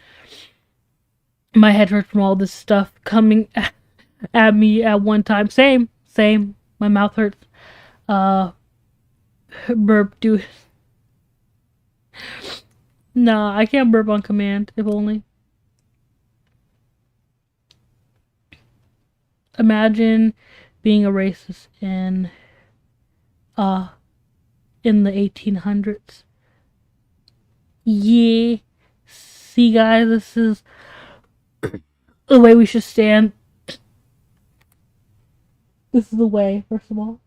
A: My head hurts from all this stuff coming at me at one time. Same. My mouth hurts. Uh, burp, dude. Nah, I can't burp on command. If only. Imagine being a racist uh in the 1800s. Yeah. See, guys, this is the way we should stand. This is the way, first of all.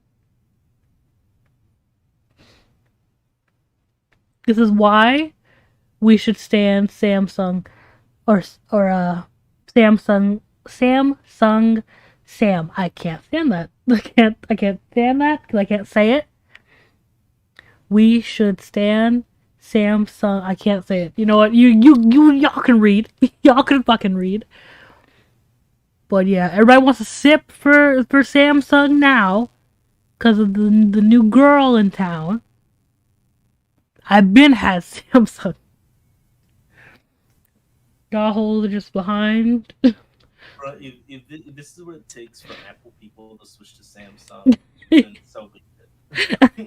A: This is why we should stand Samsung or Samsung Sam. I can't stand that. I can't stand that because I can't say it. We should stand Samsung. I can't say it. You know what? Y'all can read. Y'all can fucking read. But yeah, everybody wants to sip for Samsung now because of the new girl in town. I've been had Samsung. Got hold just behind.
B: Bro, if this is what it takes for Apple people to switch to Samsung, then so be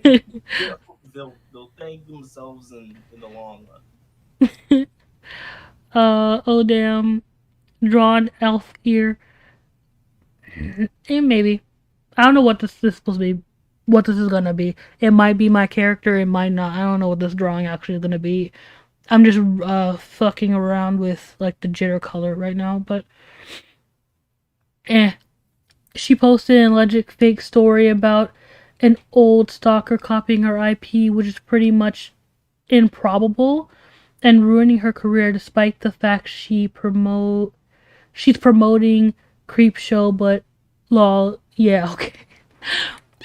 B: it. they'll thank themselves in the long run.
A: Oh damn, drawn elf ear. Maybe. I don't know what this is supposed to be. What this is gonna be. It might be my character. It might not. I don't know what this drawing actually is gonna be. I'm just fucking around with like the jitter color right now, but eh. She posted an alleged fake story about an old stalker copying her IP, which is pretty much improbable and ruining her career despite the fact she's promoting Creepshow, but lol, yeah, okay.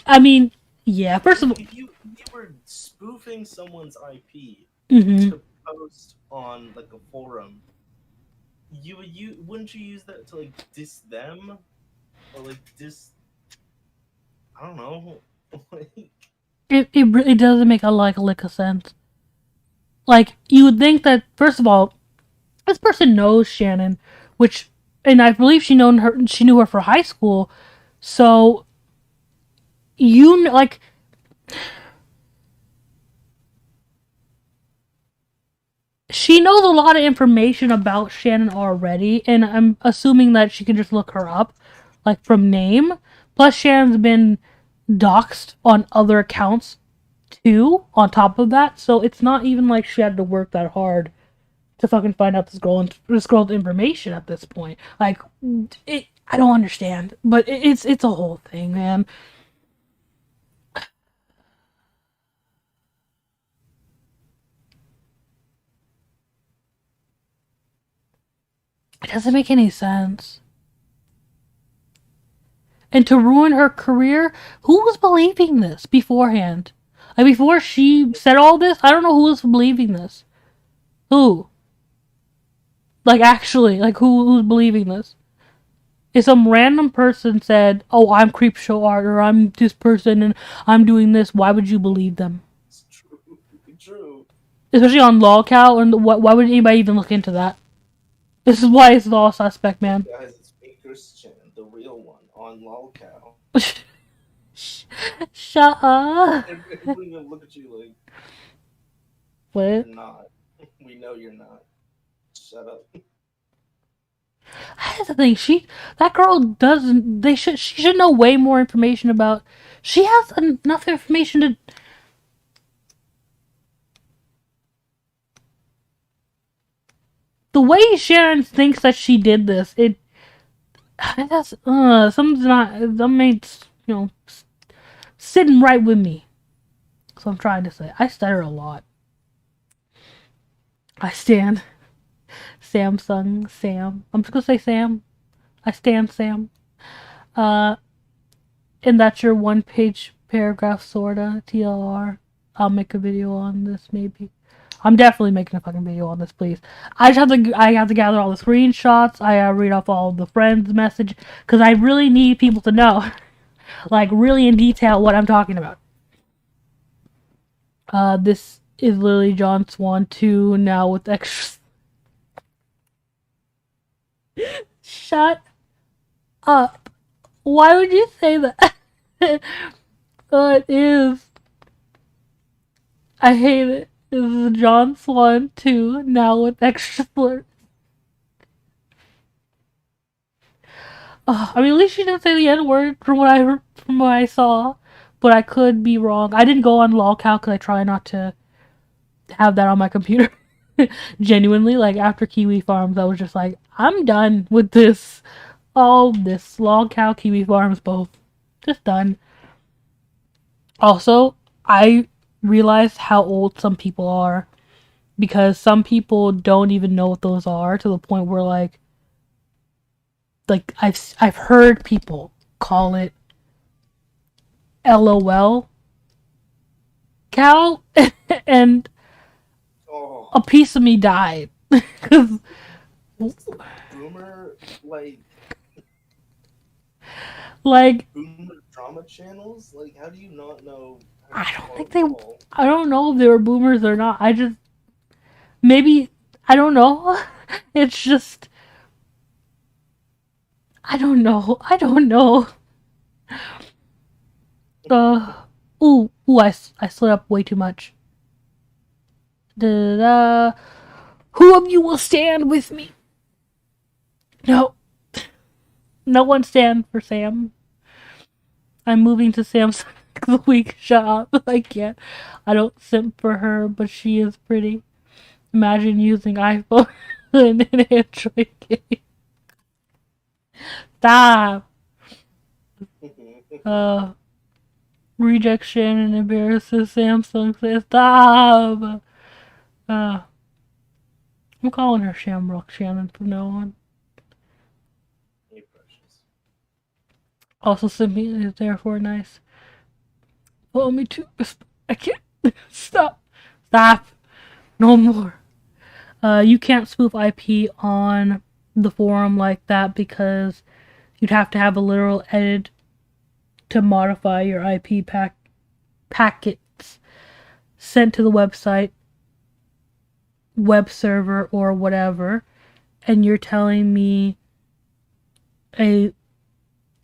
A: I mean, yeah, first of all,
B: You were spoofing someone's IP
A: mm-hmm.
B: to post on like a forum. You wouldn't you use that to like diss them or like diss? I don't know. Like,
A: It really doesn't make a lick of sense. Like, you would think that, first of all, this person knows Shannon, which, and I believe she knew her for high school, so, like, she knows a lot of information about Shannon already, and I'm assuming that she can just look her up, like, from name. Plus, Shannon's been doxxed on other accounts, too, on top of that, so it's not even like she had to work that hard to fucking find out this girl's information at this point. Like, I don't understand, but it's a whole thing, man. It doesn't make any sense. And to ruin her career, who was believing this beforehand? Like before she said all this, I don't know who was believing this. Who? Like actually, like who's believing this? If some random person said, "Oh, I'm CreepShowArt," or "I'm this person and I'm doing this," why would you believe them?
B: it's true. True.
A: Especially on lolcow, and why would anybody even look into that? This is why it's all suspect, man.
B: Guys, it's me, Christian, the real one on lolcow.
A: Shut up.
B: Everybody gonna look at you like
A: What?
B: you're not. We know you're not. Shut up.
A: That's the thing. That girl doesn't. She should know way more information about. She has enough information to. The way Sharon thinks that she did this, that's something's not. Some ain't sitting right with me. So I'm trying to say. I stutter a lot. I stand Samsung Sam. I'm just gonna say Sam. I stand Sam. Uh, and that's your one page paragraph sorta TLR. I'll make a video on this maybe. I'm definitely making a fucking video on this, please. I have to gather all the screenshots. I read off all the friends' message because I really need people to know, like really in detail, what I'm talking about. This is literally John Swan 2 now with extra. Shut up. Why would you say that? It is. I hate it. This is John Swan 2 now with extra slurs. I mean, at least she didn't say the N word from what I heard, from what I saw, but I could be wrong. I didn't go on lolcow because I try not to have that on my computer. Genuinely, like after Kiwi Farms, I was just like, I'm done with this. All this lolcow, Kiwi Farms, both just done. Also, I realized how old some people are because some people don't even know what those are to the point where like I've heard people call it LOL cow and
B: Oh,
A: a piece of me died.
B: boomer
A: Like
B: boomer drama channels. Like, how do you not know how
A: I
B: to
A: don't
B: call
A: think
B: it
A: they
B: all?
A: I don't know if they were boomers or not. I just maybe I don't know. It's just I don't know. I don't know. Uh ooh, I slid up way too much. Da-da-da. Who of you will stand with me? No. No one stand for Sam. I'm moving to Sam's the week. Shut up. I can't. I don't simp for her, but she is pretty. Imagine using iPhone in an Android game. Stop. Uh, Rejection and embarrasses Samsung. Says stop. Uh, I'm calling her Shamrock Shannon from now on.
B: Hey, precious.
A: Also, Symphony is therefore nice. Follow me too. I can't. Stop. Stop. No more. You can't spoof IP on the forum like that because you'd have to have a literal edit to modify your IP packets sent to the website, web server, or whatever. And you're telling me a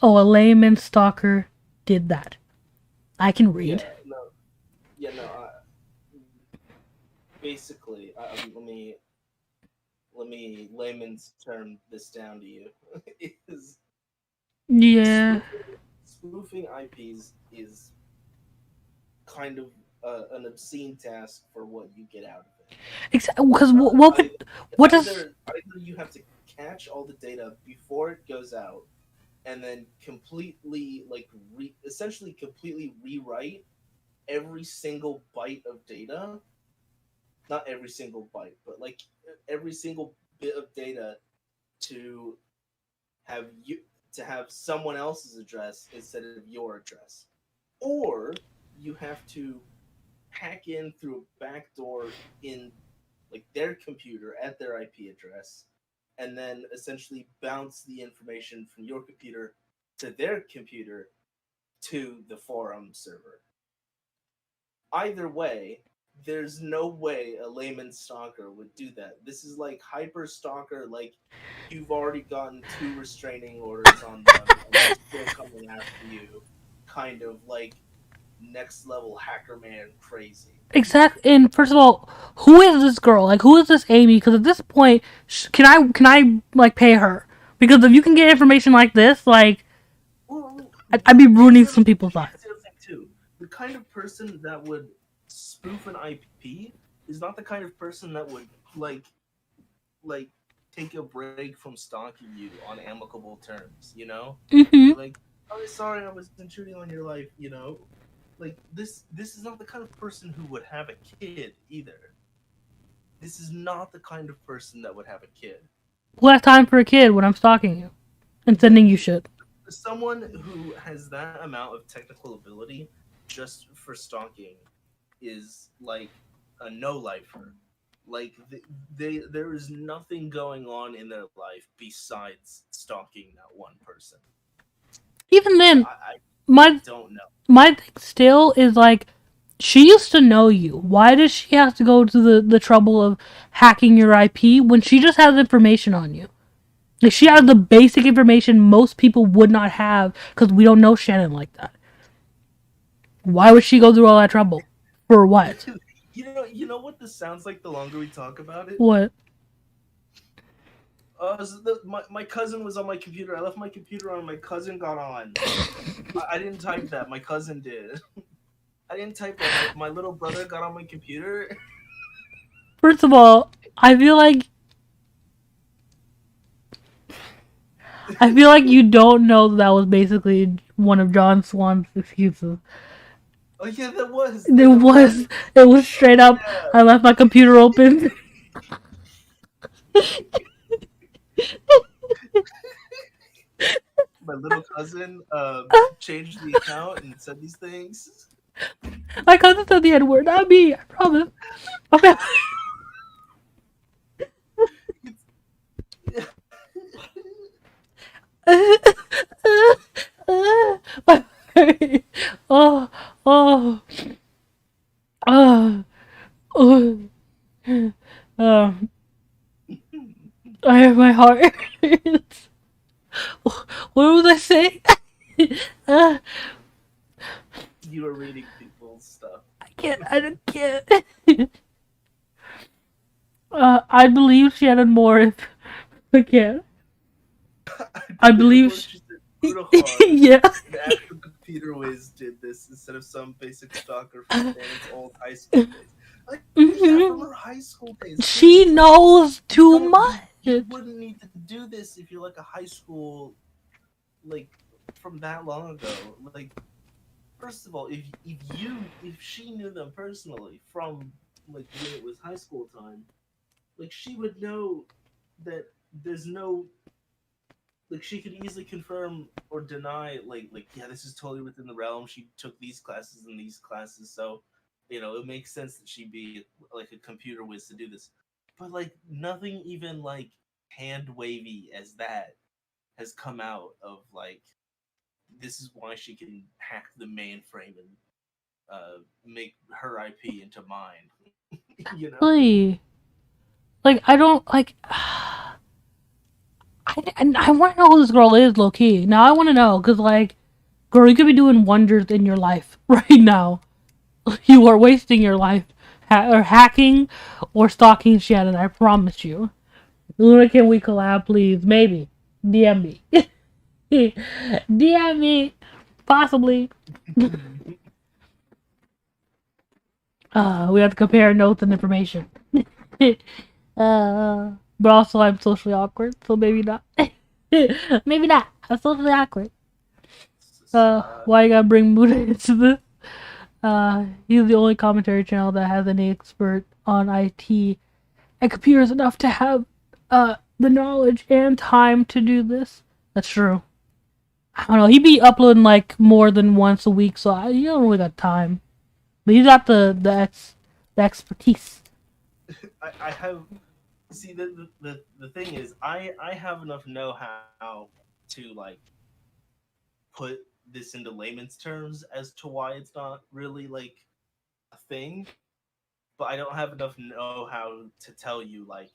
A: a layman stalker did that. I can read.
B: Yeah, no, yeah, no. Basically, let me layman's term this down to you. Is
A: Yeah.
B: spoofing IPs is kind of an obscene task for what you get out of it.
A: Because
B: I,
A: what does
B: either you have to catch all the data before it goes out, and then completely essentially completely rewrite every single byte of data. Not every single byte, but like every single bit of data to have you to have someone else's address instead of your address, or you have to hack in through a backdoor in like their computer at their IP address, and then essentially bounce the information from your computer to their computer to the forum server. Either way, there's no way a layman stalker would do that. This is like hyper stalker, like you've already gotten 2 restraining orders on them and they're still coming after you, kind of like next level hacker man crazy.
A: exact? And first of all, who is this girl? Like, who is this Amy? Because at this point, can I like pay her? Because if you can get information like this, like
B: Well,
A: I'd be ruining
B: here's the
A: some people's lives.
B: here's the other thing too. The kind of person that would spoof an IP is not the kind of person that would like like take a break from stalking you on amicable terms. You know, be
A: Mm-hmm.
B: like, "Oh, sorry, I was intruding on your life." You know, like this is not the kind of person who would have a kid either. This is not the kind of person that would have a kid.
A: Who has time for a kid when I'm stalking you and
B: The,
A: sending you
B: the
A: shit?
B: someone who has that amount of technical ability just for stalking is like a no lifer. Like there is nothing going on in their life besides stalking that one person.
A: Even
B: So
A: then,
B: I
A: my
B: don't know.
A: my thing still is like, she used to know you. Why does she have to go to the trouble of hacking your IP when she just has information on you? Like, she has the basic information most people would not have because we don't know Shannon like that. Why would she go through all that trouble? For what?
B: You know what this sounds like. The longer we talk about it,
A: What?
B: my cousin was on my computer. I left my computer on. My cousin got on. I didn't type that. My cousin did. I didn't type that. My little brother got on my computer.
A: First of all, I feel like you don't know that was basically one of John Swan's excuses.
B: Oh yeah, that was
A: It
B: the
A: was
B: running.
A: it was straight up.
B: Yeah.
A: I left my computer open.
B: My little cousin changed the account and said these things.
A: My cousin said the N word, not me. I promise. Okay. Oh, oh, oh, oh. Uh, I have my heart. What was I saying? uh,
B: You were reading people's stuff.
A: I can't. I can't. I believe Shannon Moore if I can.
B: I
A: I
B: believe it
A: believe.
B: more she said brutal hard.
A: Yeah.
B: The actual computer whiz did this instead of some basic stalker from Shannon's old high school days. Like, yeah, from her
A: Mhm.
B: high school days too. It's
A: She
B: like
A: knows too
B: you
A: much.
B: wouldn't need to do this if you're like a high school like from that long ago. Like first of all, if she knew them personally from like when it was high school time, like she would know that there's no like she could easily confirm or deny like yeah, this is totally within the realm. She took these classes and these classes, so it makes sense that she'd be like a computer whiz to do this. But like nothing even like hand wavy as that has come out of like this is why she can hack the mainframe and make her IP into mine. you know?
A: Really? Like, I don't like. I want to know who this girl is, low key. Now I want to know because, like, girl, you could be doing wonders in your life right now. You are wasting your life or hacking or stalking Shannon. I promise you. Luna, can we collab, please? Maybe. DM me. DM me. Possibly. We have to compare notes and information. But also, I'm socially awkward, so maybe not. Maybe not. I'm socially awkward. Why you gotta bring Muda into this? He's the only commentary channel that has any expert on IT and computers enough to have the knowledge and time to do this. That's true. I don't know. He be uploading like more than once a week, so he don't really got time. But he's got the expertise.
B: I have see the thing is I have enough know-how to like put this into layman's terms as to why it's not really like a thing, but I don't have enough know-how to tell you like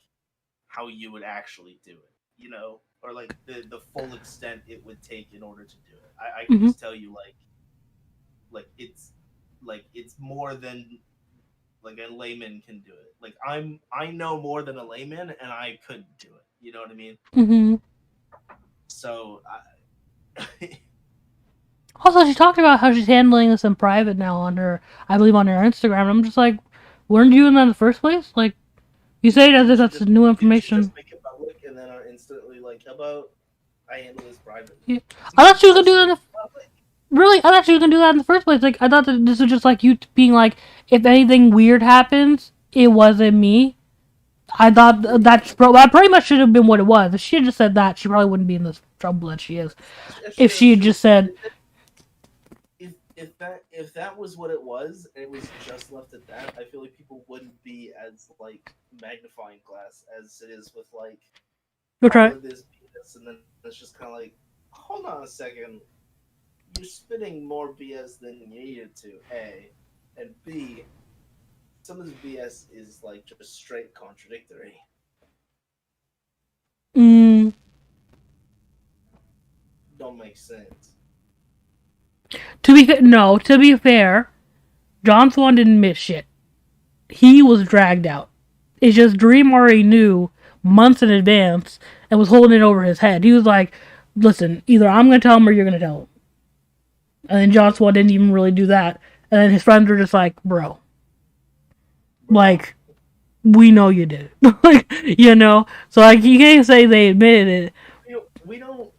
B: how you would actually do it, or like the full extent it would take in order to do it. I can
A: Mm-hmm.
B: just tell you it's more than like a layman can do it. Like I know more than a layman and I couldn't do it. You know what I mean?
A: Mm-hmm.
B: So
A: Also, she talked about how she's handling this in private now on her, I believe, on her Instagram. And I'm just like, weren't you in that in the first place? Like, you say it as if that's new
B: didn't she
A: information.
B: just make it public and then are instantly like, "How about I handle this privately?"
A: Yeah.
B: It's
A: I
B: like
A: thought she was gonna do
B: just
A: that.
B: make it public.
A: Really, I thought she was gonna do that in the first place. Like, I thought that this was just like you being like, if anything weird happens, it wasn't me. I thought that pretty much should have been what it was. If she had just said that, she probably wouldn't be in this trouble that she is. If she had
B: True.
A: just said,
B: If that was what it was, and it was just left at that, I feel like people wouldn't be as like magnifying glass as it is with like
A: "Go try
B: all
A: it."
B: of this BS, and then it's just kind of like, hold on a second, you're spitting more BS than you needed to. A, and B, some of this BS is like just straight contradictory.
A: Mm,
B: Don't make sense.
A: to be fair, John Swan didn't miss shit. He was dragged out. It's just Dream already knew months in advance and was holding it over his head. He was like, "Listen, either I'm gonna tell him or you're gonna tell him." And then John Swan didn't even really do that. And then his friends were just like, "Bro, like, we know you did it." Like, you know? So, like, you can't say they admitted it.
B: You know,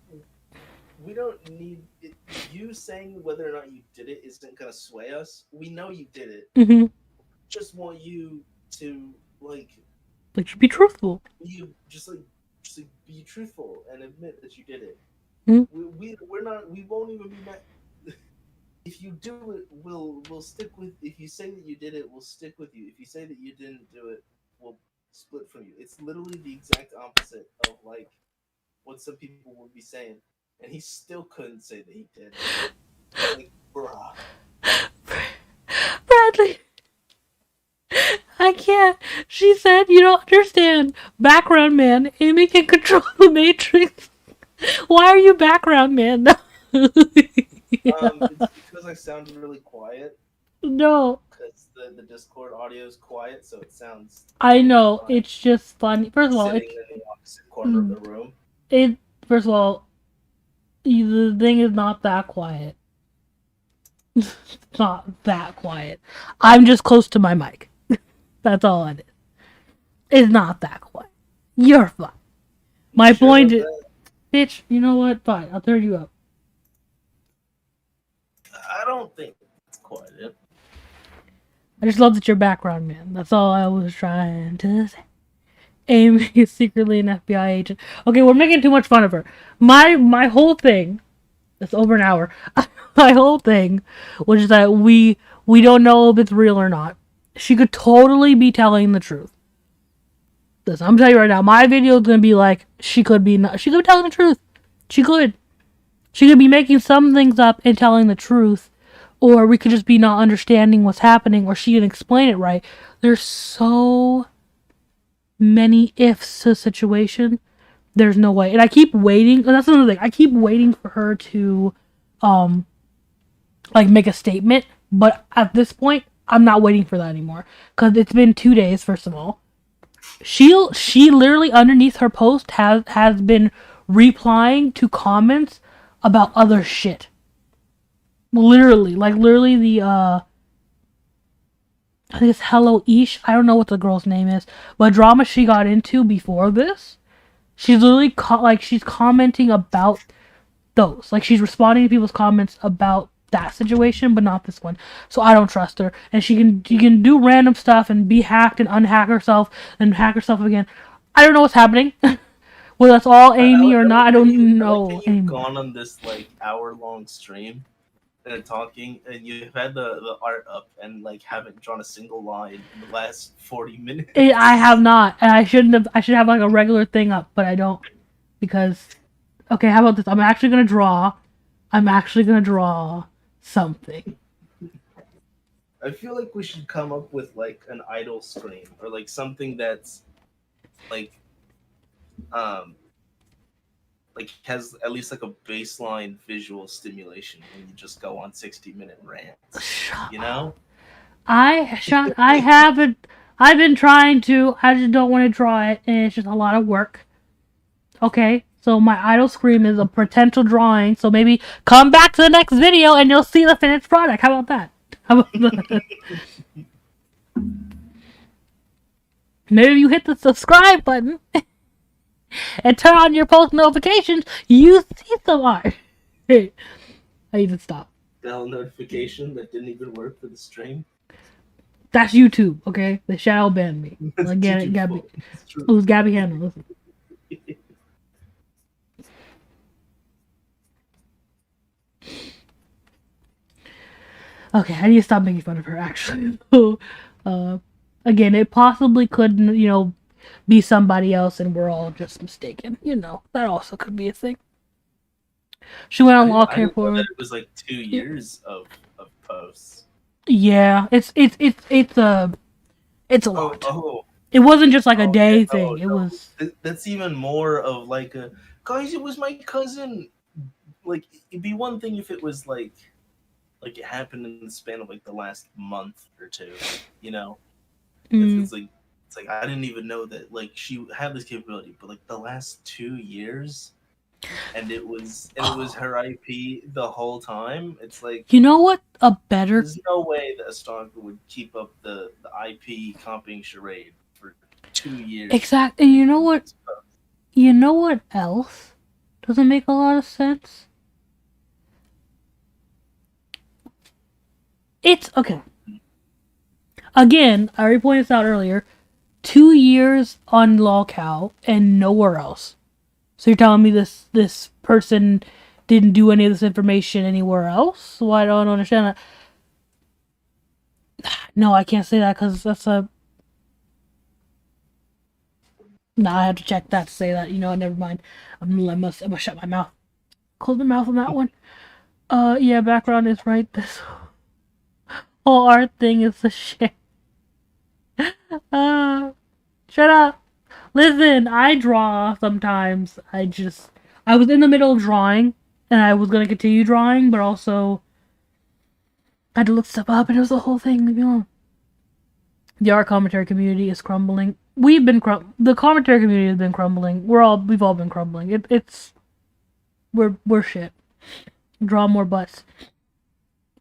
B: we don't need it, you saying whether or not you did it isn't gonna sway us. We know you did it.
A: Mm-hmm.
B: Just want you to like
A: Like, just be truthful.
B: you just like be truthful and admit that you did it.
A: Mm-hmm.
B: We're not, we won't even be mad. If you do it, we'll stick with. If you say that you did it, we'll stick with you. If you say that you didn't do it, we'll split from you. It's literally the exact opposite of like what some people would be saying, and he still couldn't say that he did. Like, bruh.
A: Bradley, I can't. She said, "You don't understand. Background man, Amy can control the Matrix. Why are you background man?"
B: It's because I sound really quiet.
A: No,
B: Because the Discord audio is quiet, so it sounds
A: I
B: like
A: know.
B: I'm
A: It's just funny. First of all,
B: sitting in the opposite corner of the room.
A: it. First of all, the thing is not that quiet. It's not that quiet. I'm just close to my mic. That's all it is. It's not that quiet. You're fine. My
B: Sure
A: point
B: about
A: is,
B: that?
A: bitch, you know what? Fine, I'll turn you up.
B: I don't think it's quiet.
A: I just love that you're background man. That's all I was trying to say. Amy is secretly an FBI agent. Okay, we're making too much fun of her. My whole thing, it's over an hour. My whole thing was just that we don't know if it's real or not. She could totally be telling the truth. Listen, I'm telling you right now, my video is gonna be like she could be telling the truth. She could. She could be making some things up and telling the truth. Or we could just be not understanding what's happening, or she didn't explain it right. There's so many ifs to the situation. There's no way. And I keep waiting. And that's another thing. I keep waiting for her to, like, make a statement. But at this point, I'm not waiting for that anymore. Because it's been 2 days, first of all. She literally, underneath her post, has been replying to comments about other shit. Literally. Like, literally the, I think it's Hello Ish. I don't know what the girl's name is. But drama she got into before this, she's literally she's commenting about those. Like, she's responding to people's comments about that situation, but not this one. So I don't trust her. And she can do random stuff and be hacked and unhack herself and hack herself again. I don't know what's happening. Whether that's all Amy or not, I don't know
B: You've
A: anymore.
B: gone on this like hour-long stream and talking, and you've had the art up and like haven't drawn a single line in the last 40 minutes.
A: I have not, and I shouldn't have. I should have like a regular thing up, but I don't because. Okay, how about this? I'm actually gonna draw something.
B: I feel like we should come up with like an idle stream or like something that's like like has at least like a baseline visual stimulation when you just go on 60-minute rants. You know?
A: I haven't. I've been trying to. I just don't want to draw it, and it's just a lot of work. Okay, So my idle scream is a potential drawing. So maybe come back to the next video and you'll see the finished product. How about that? How about that? Maybe you hit the subscribe button and turn on your post notifications. You see some art. Hey, I need to stop.
B: Bell notification that didn't even work for the stream.
A: That's YouTube, okay? They shadow banned me. Again, Gabby. It was Gabby Hanna. Listen. Okay, I need to stop making fun of her, actually. Again, it possibly could, be somebody else and we're all just mistaken. That also could be a thing. She went on law care for
B: it was like 2 years of posts.
A: Yeah, it's a lot. It wasn't just like a day thing. It was.
B: That's even more of like a guys. It was my cousin. Like it'd be one thing if it was like it happened in the span of like the last month or two. It's like I didn't even know that like she had this capability, but like the last 2 years. And it was her IP the whole time. It's like
A: what a better.
B: There's no way that a stalker would keep up the IP copying charade for 2 years.
A: Exactly. You know what? You know what else doesn't make a lot of sense? It's okay. Again, I already pointed this out earlier. 2 years on lolcow and nowhere else. So you're telling me this person didn't do any of this information anywhere else? Well, I don't understand that. No, I can't say that because that's a... No, I have to check that to say that. Never mind. I'm gonna shut my mouth. Close my mouth on that one. Yeah, background is right. This whole art thing is a shit. Shut up. Listen, I draw sometimes. I was in the middle of drawing, and I was going to continue drawing, but also I had to look stuff up, and it was the whole thing. Leave me alone. The art commentary community is crumbling. The commentary community has been crumbling. We've all been crumbling. We're shit. Draw more butts.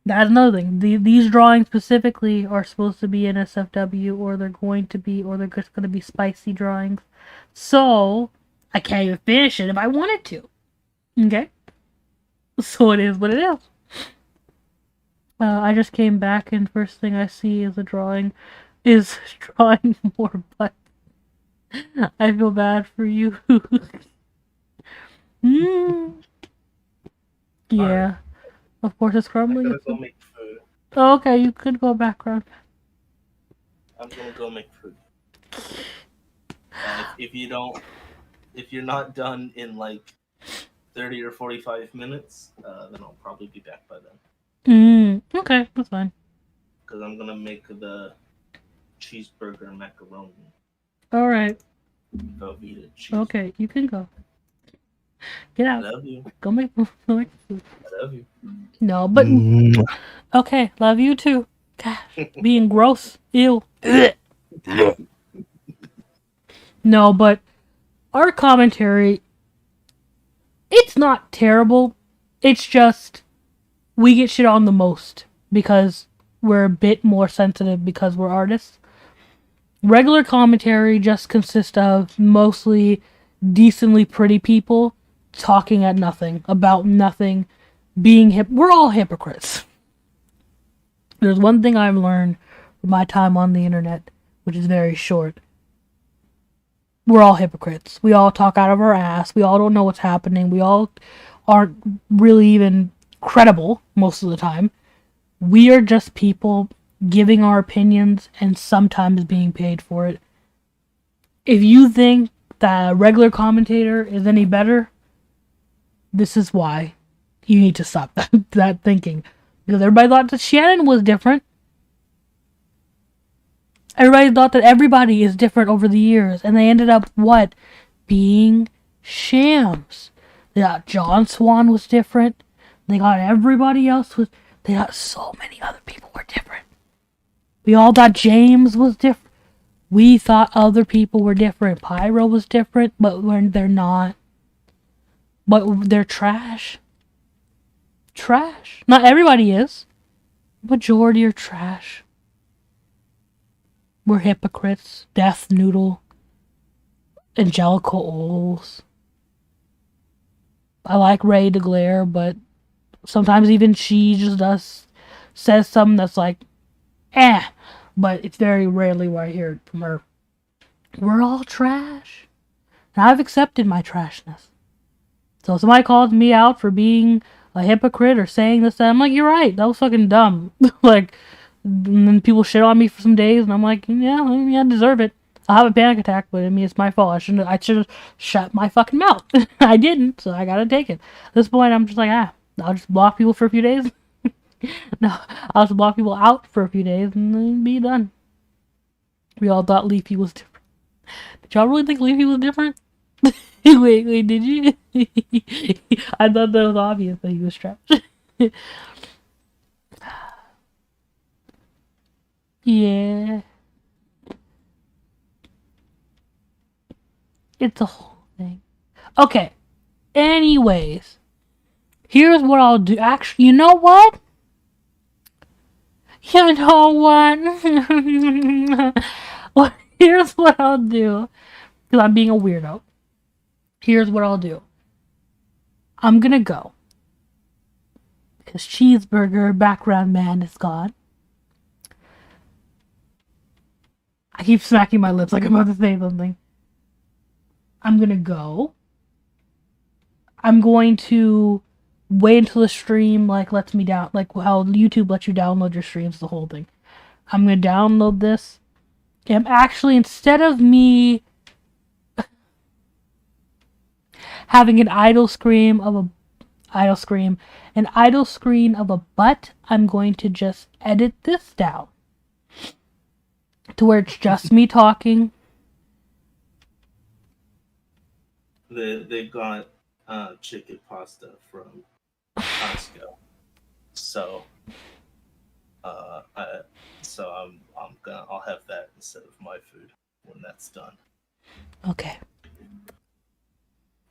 A: That's another thing. These drawings specifically are supposed to be NSFW, or they're just going to be spicy drawings. So, I can't even finish it if I wanted to. Okay? So it is what it is. I just came back and first thing I see is drawing more butts. I feel bad for you. Yeah. Of course it's crumbling.
B: I'm gonna go make food.
A: Oh, okay, you could go background.
B: I'm gonna go make food. If you're not done in like 30 or 45 minutes, then I'll probably be back by then.
A: Okay, that's fine.
B: Because I'm gonna make the cheeseburger macaroni.
A: Alright.
B: Velveeta cheese.
A: Okay, you can go. Get out.
B: I love you.
A: Go make food.
B: I love you.
A: No, but... Okay, love you too. Gosh, being gross. Ew. No, but our commentary, it's not terrible. It's just we get shit on the most because we're a bit more sensitive because we're artists. Regular commentary just consists of mostly decently pretty people talking at nothing, about nothing, being we're all hypocrites. There's one thing I've learned from my time on the internet, which is very short. We're all hypocrites. We all talk out of our ass. We all don't know what's happening. We all aren't really even credible most of the time. We are just people giving our opinions and sometimes being paid for it. If you think that a regular commentator is any better, this is why you need to stop that thinking. Because everybody thought that Shannon was different. Everybody thought that everybody is different over the years. And they ended up, what? Being shams. They got John Swan was different. They got everybody else was... They got so many other people were different. We all thought James was different. We thought other people were different. Pyro was different, but they're not. But they're trash. Trash. Not everybody is. Majority are trash. We're hypocrites. Death Noodle. Angelica Oles. I like Ray DeGlaire, but sometimes even she just says something that's like, eh. But it's very rarely where I hear it from her. We're all trash. And I've accepted my trashness. So if somebody calls me out for being a hypocrite or saying this, that, I'm like, you're right. That was fucking dumb. Like, and then people shit on me for some days, and I'm like, yeah, I mean, I deserve it. I'll have a panic attack, but I mean, it's my fault. I should have shut my fucking mouth. I didn't, so I gotta take it. At this point, I'm just like, I'll just block people for a few days. No, I'll just block people out for a few days and then be done. We all thought Leafy was different. Did y'all really think Leafy was different? wait, did you? I thought that was obvious that he was trash. Yeah. It's a whole thing. Okay. Anyways. Here's what I'll do. Actually, you know what? You know what? Well, here's what I'll do. Because I'm being a weirdo. Here's what I'll do. I'm gonna go. Because Cheeseburger background man is gone. I keep smacking my lips like I'm about to say something. I'm gonna go. I'm going to wait until the stream lets me down, like how YouTube lets you download your streams, the whole thing. I'm gonna download this. And actually, instead of me having an idle screen of a butt, I'm going to just edit this down to where it's just me talking.
B: They got chicken pasta from Costco, so I'll have that instead of my food when that's done.
A: Okay.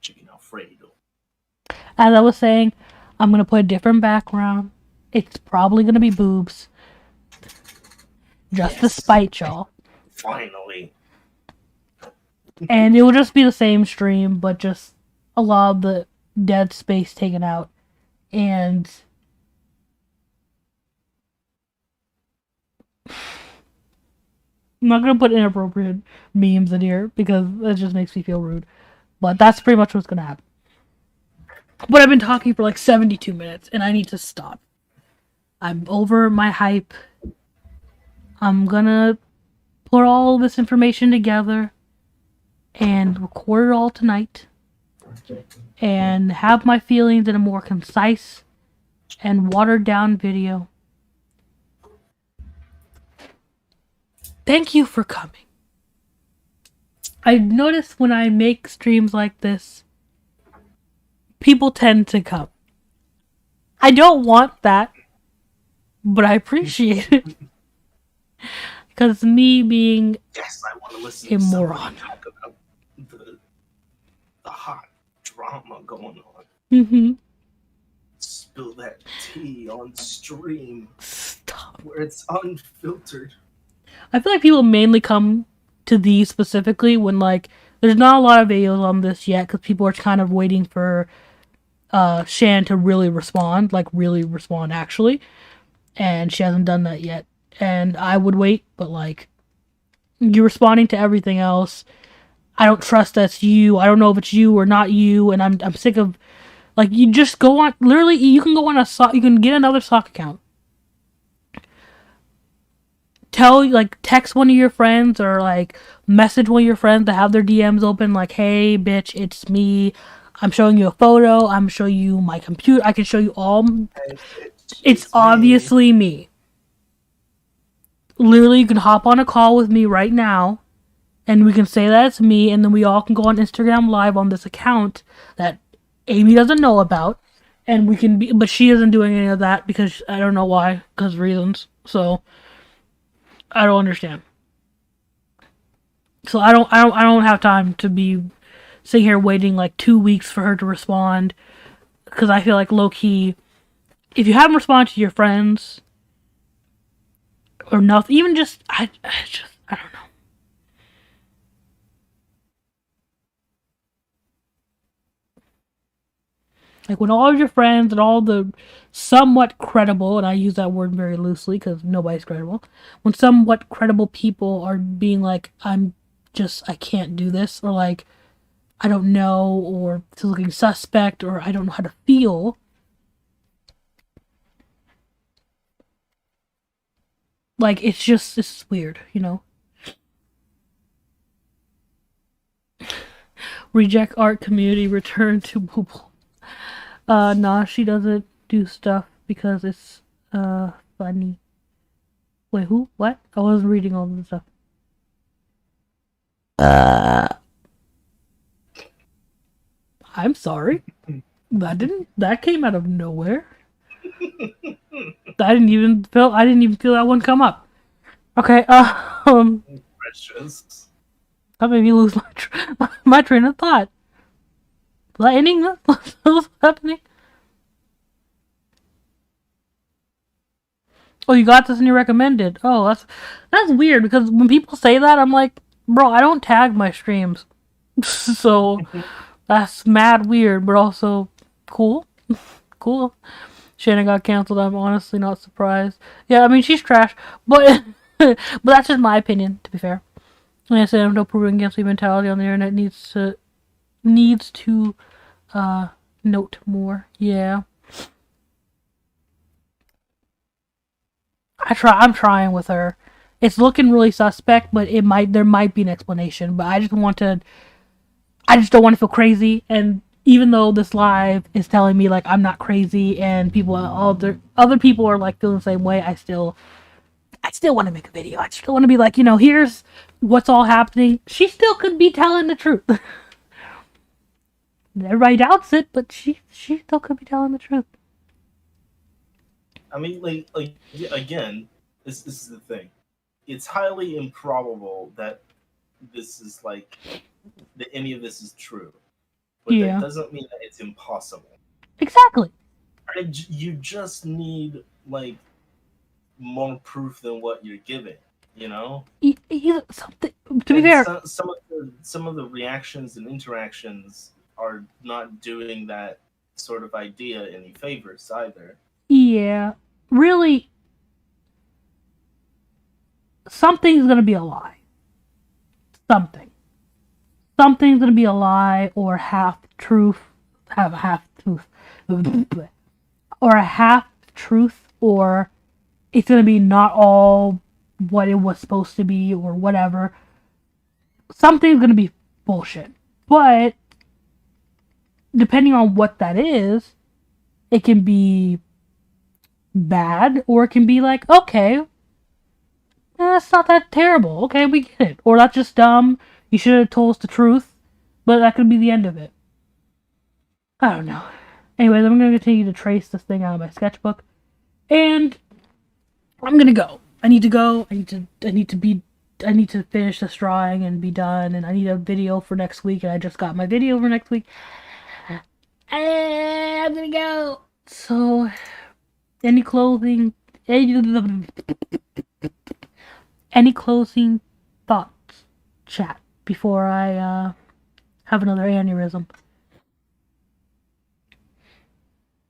B: Chicken Alfredo.
A: As I was saying, I'm gonna put a different background. It's probably gonna be boobs, just to spite y'all.
B: Finally.
A: And it will just be the same stream, but just a lot of the dead space taken out. And I'm not gonna put inappropriate memes in here because that just makes me feel rude. But that's pretty much what's gonna happen. But I've been talking for like 72 minutes and I need to stop. I'm over my hype. I'm gonna put all this information together and record it all tonight and have my feelings in a more concise and watered down video. Thank you for coming. I notice when I make streams like this, people tend to come. I don't want that, but I appreciate it. Because it's me being
B: I want to listen
A: a
B: to
A: moron.
B: Talk about the hot drama going on.
A: Mm-hmm.
B: Spill that tea on stream.
A: Stop.
B: Where it's unfiltered.
A: I feel like people mainly come to these specifically when there's not a lot of videos on this yet because people are kind of waiting for Shan to really respond actually, and she hasn't done that yet. And I would wait, but you're responding to everything else. I don't trust that's you. I don't know if it's you or not you, and I'm sick of you just go on. Literally, you can go on you can get another sock account. Text one of your friends or message one of your friends to have their DMs open. Hey, bitch, it's me. I'm showing you a photo. I'm showing you my computer. I can show you all. It's obviously me. Literally, you can hop on a call with me right now, and we can say that it's me, and then we all can go on Instagram Live on this account that Amy doesn't know about, and we can be. But she isn't doing any of that because I don't know why, because reasons. So I don't understand. So I don't have time to be sitting here waiting like 2 weeks for her to respond. Because I feel like low key, if you haven't responded to your friends or nothing, even just I don't know. Like when all of your friends and all the somewhat credible, and I use that word very loosely because nobody's credible, when somewhat credible people are being like, I can't do this, or like, I don't know, or it's looking suspect, or I don't know how to feel. Like, it's weird, you know? Reject art community, return to mobile. Nah, she doesn't do stuff because it's, funny. Wait, who? What? I wasn't reading all the stuff. I'm sorry. That came out of nowhere. I didn't even feel that one come up. Okay,
B: Precious.
A: that made me lose my train of thought. Lightning? What's happening? Oh, you got this and you recommended. Oh, that's weird because when people say that, I'm like, bro, I don't tag my streams, so that's mad weird, but also cool, cool. Shannon got canceled. I'm honestly not surprised. Yeah, I mean she's trash, but but that's just my opinion. To be fair, like I said, I'm no proving gangster mentality on the internet needs to uh note more. Yeah, I'm trying with her. It's looking really suspect, but there might be an explanation. But I just don't want to feel crazy. And even though this live is telling me like I'm not crazy, and other people are like feeling the same way, I still want to make a video. I still want to be like, here's what's all happening. She still could be telling the truth. Everybody doubts it, but she still could be telling the truth.
B: I mean, like again, this is the thing. It's highly improbable that this is like that any of this is true, but that
A: Yeah,
B: doesn't mean that it's impossible.
A: exactly.
B: You just need like more proof than what you're giving, you know.
A: Something to be
B: And
A: fair.
B: some of the reactions and interactions are not doing that sort of idea any favors either.
A: Yeah, really, something's gonna be a lie. Something. Something's gonna be a lie or half truth. Have a half truth. Or a half truth, or it's gonna be not all what it was supposed to be, or whatever. Something's gonna be bullshit. But depending on what that is, it can be bad, or it can be like, okay, that's not that terrible. Okay, we get it. Or that's just dumb. You should have told us the truth. But that could be the end of it. I don't know. Anyways, I'm gonna continue to trace this thing out of my sketchbook, and I'm gonna go. I need to go. I need to finish this drawing and be done. And I need a video for next week. And I just got my video for next week. And I'm gonna go. So, any closing, any closing thoughts, chat, before I have another aneurysm.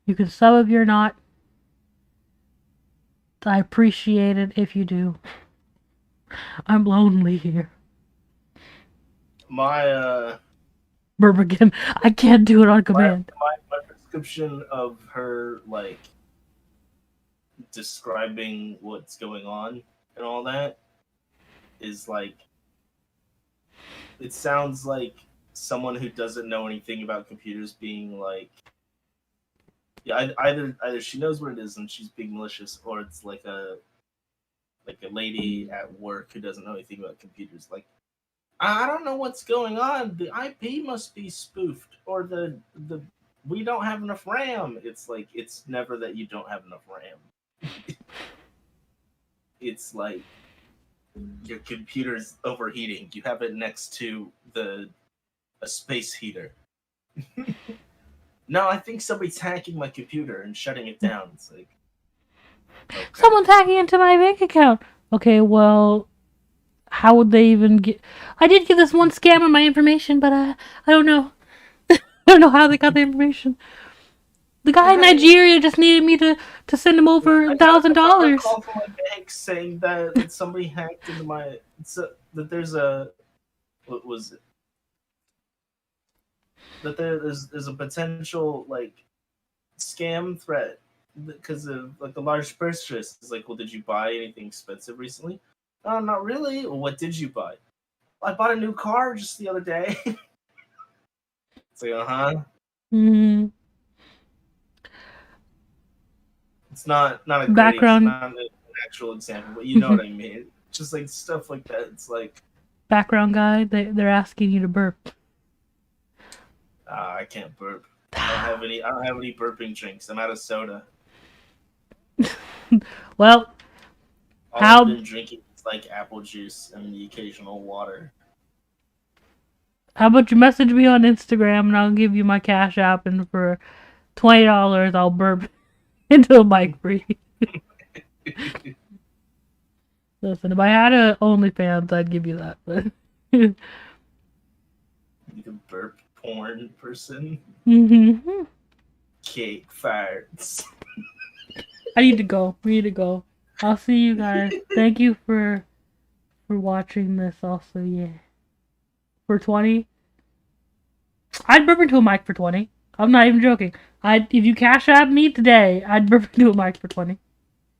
A: You can sub if you're not. I appreciate it if you do. I'm lonely here.
B: My
A: Birmingham. I can't do it on command.
B: my description of her like describing what's going on and all that is like it sounds like someone who doesn't know anything about computers being like yeah either she knows what it is and she's being malicious or it's like a lady at work who doesn't know anything about computers like I don't know what's going on. The IP must be spoofed, or the we don't have enough RAM. It's like it's never that you don't have enough RAM. It's like your computer's overheating. You have it next to the a space heater. No, I think somebody's hacking my computer and shutting it down. It's like, okay.
A: Someone's hacking into my bank account. Okay, well, how would they even get? I did give this one scammer my information, but I don't know. I don't know how they got the information. The guy in Nigeria just needed me to send him over $1,000.
B: I got a call from my bank saying that somebody hacked into my that there's a what was it? That there's a potential like scam threat because of like a large purchase. It's like, well, did you buy anything expensive recently? Oh, not really. Well, what did you buy? I bought a new car just the other day. It's like,
A: Mm-hmm.
B: It's not a great
A: Background.
B: not an actual example, but you know what I mean. Just like stuff like that. It's like
A: Background guy. They're asking you to burp.
B: I can't burp. I don't have any burping drinks. I'm out of soda.
A: Well,
B: All I've been drinking is like apple juice and the occasional water.
A: how about you message me on Instagram and I'll give you my Cash App, and for $20 I'll burp into a mic for you. Listen, if I had a OnlyFans, I'd give you that. But
B: you can burp porn person.
A: Mm-hmm.
B: Cake farts.
A: I need to go. We need to go. I'll see you guys. Thank you for watching this. Also, yeah. For 20, I'd burp into a mic for 20. I'm not even joking. If you Cash App me today, I'd burp into a mic for 20.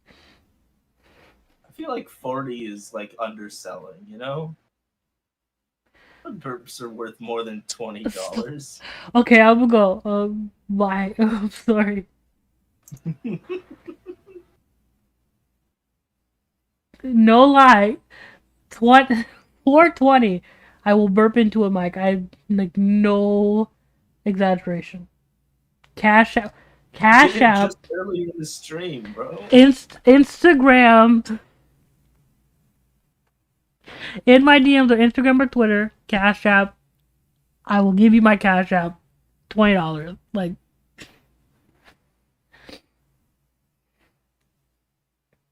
B: I feel like 40 is like underselling, you know? Burps are worth more than $20.
A: Okay, I will go. Bye. I'm sorry. No lie. 420. I will burp into a mic. I like no exaggeration. Cash App.
B: Just early in the stream, bro.
A: Instagram. In my DMs or Instagram or Twitter, Cash App. I will give you my Cash App. $20. Like,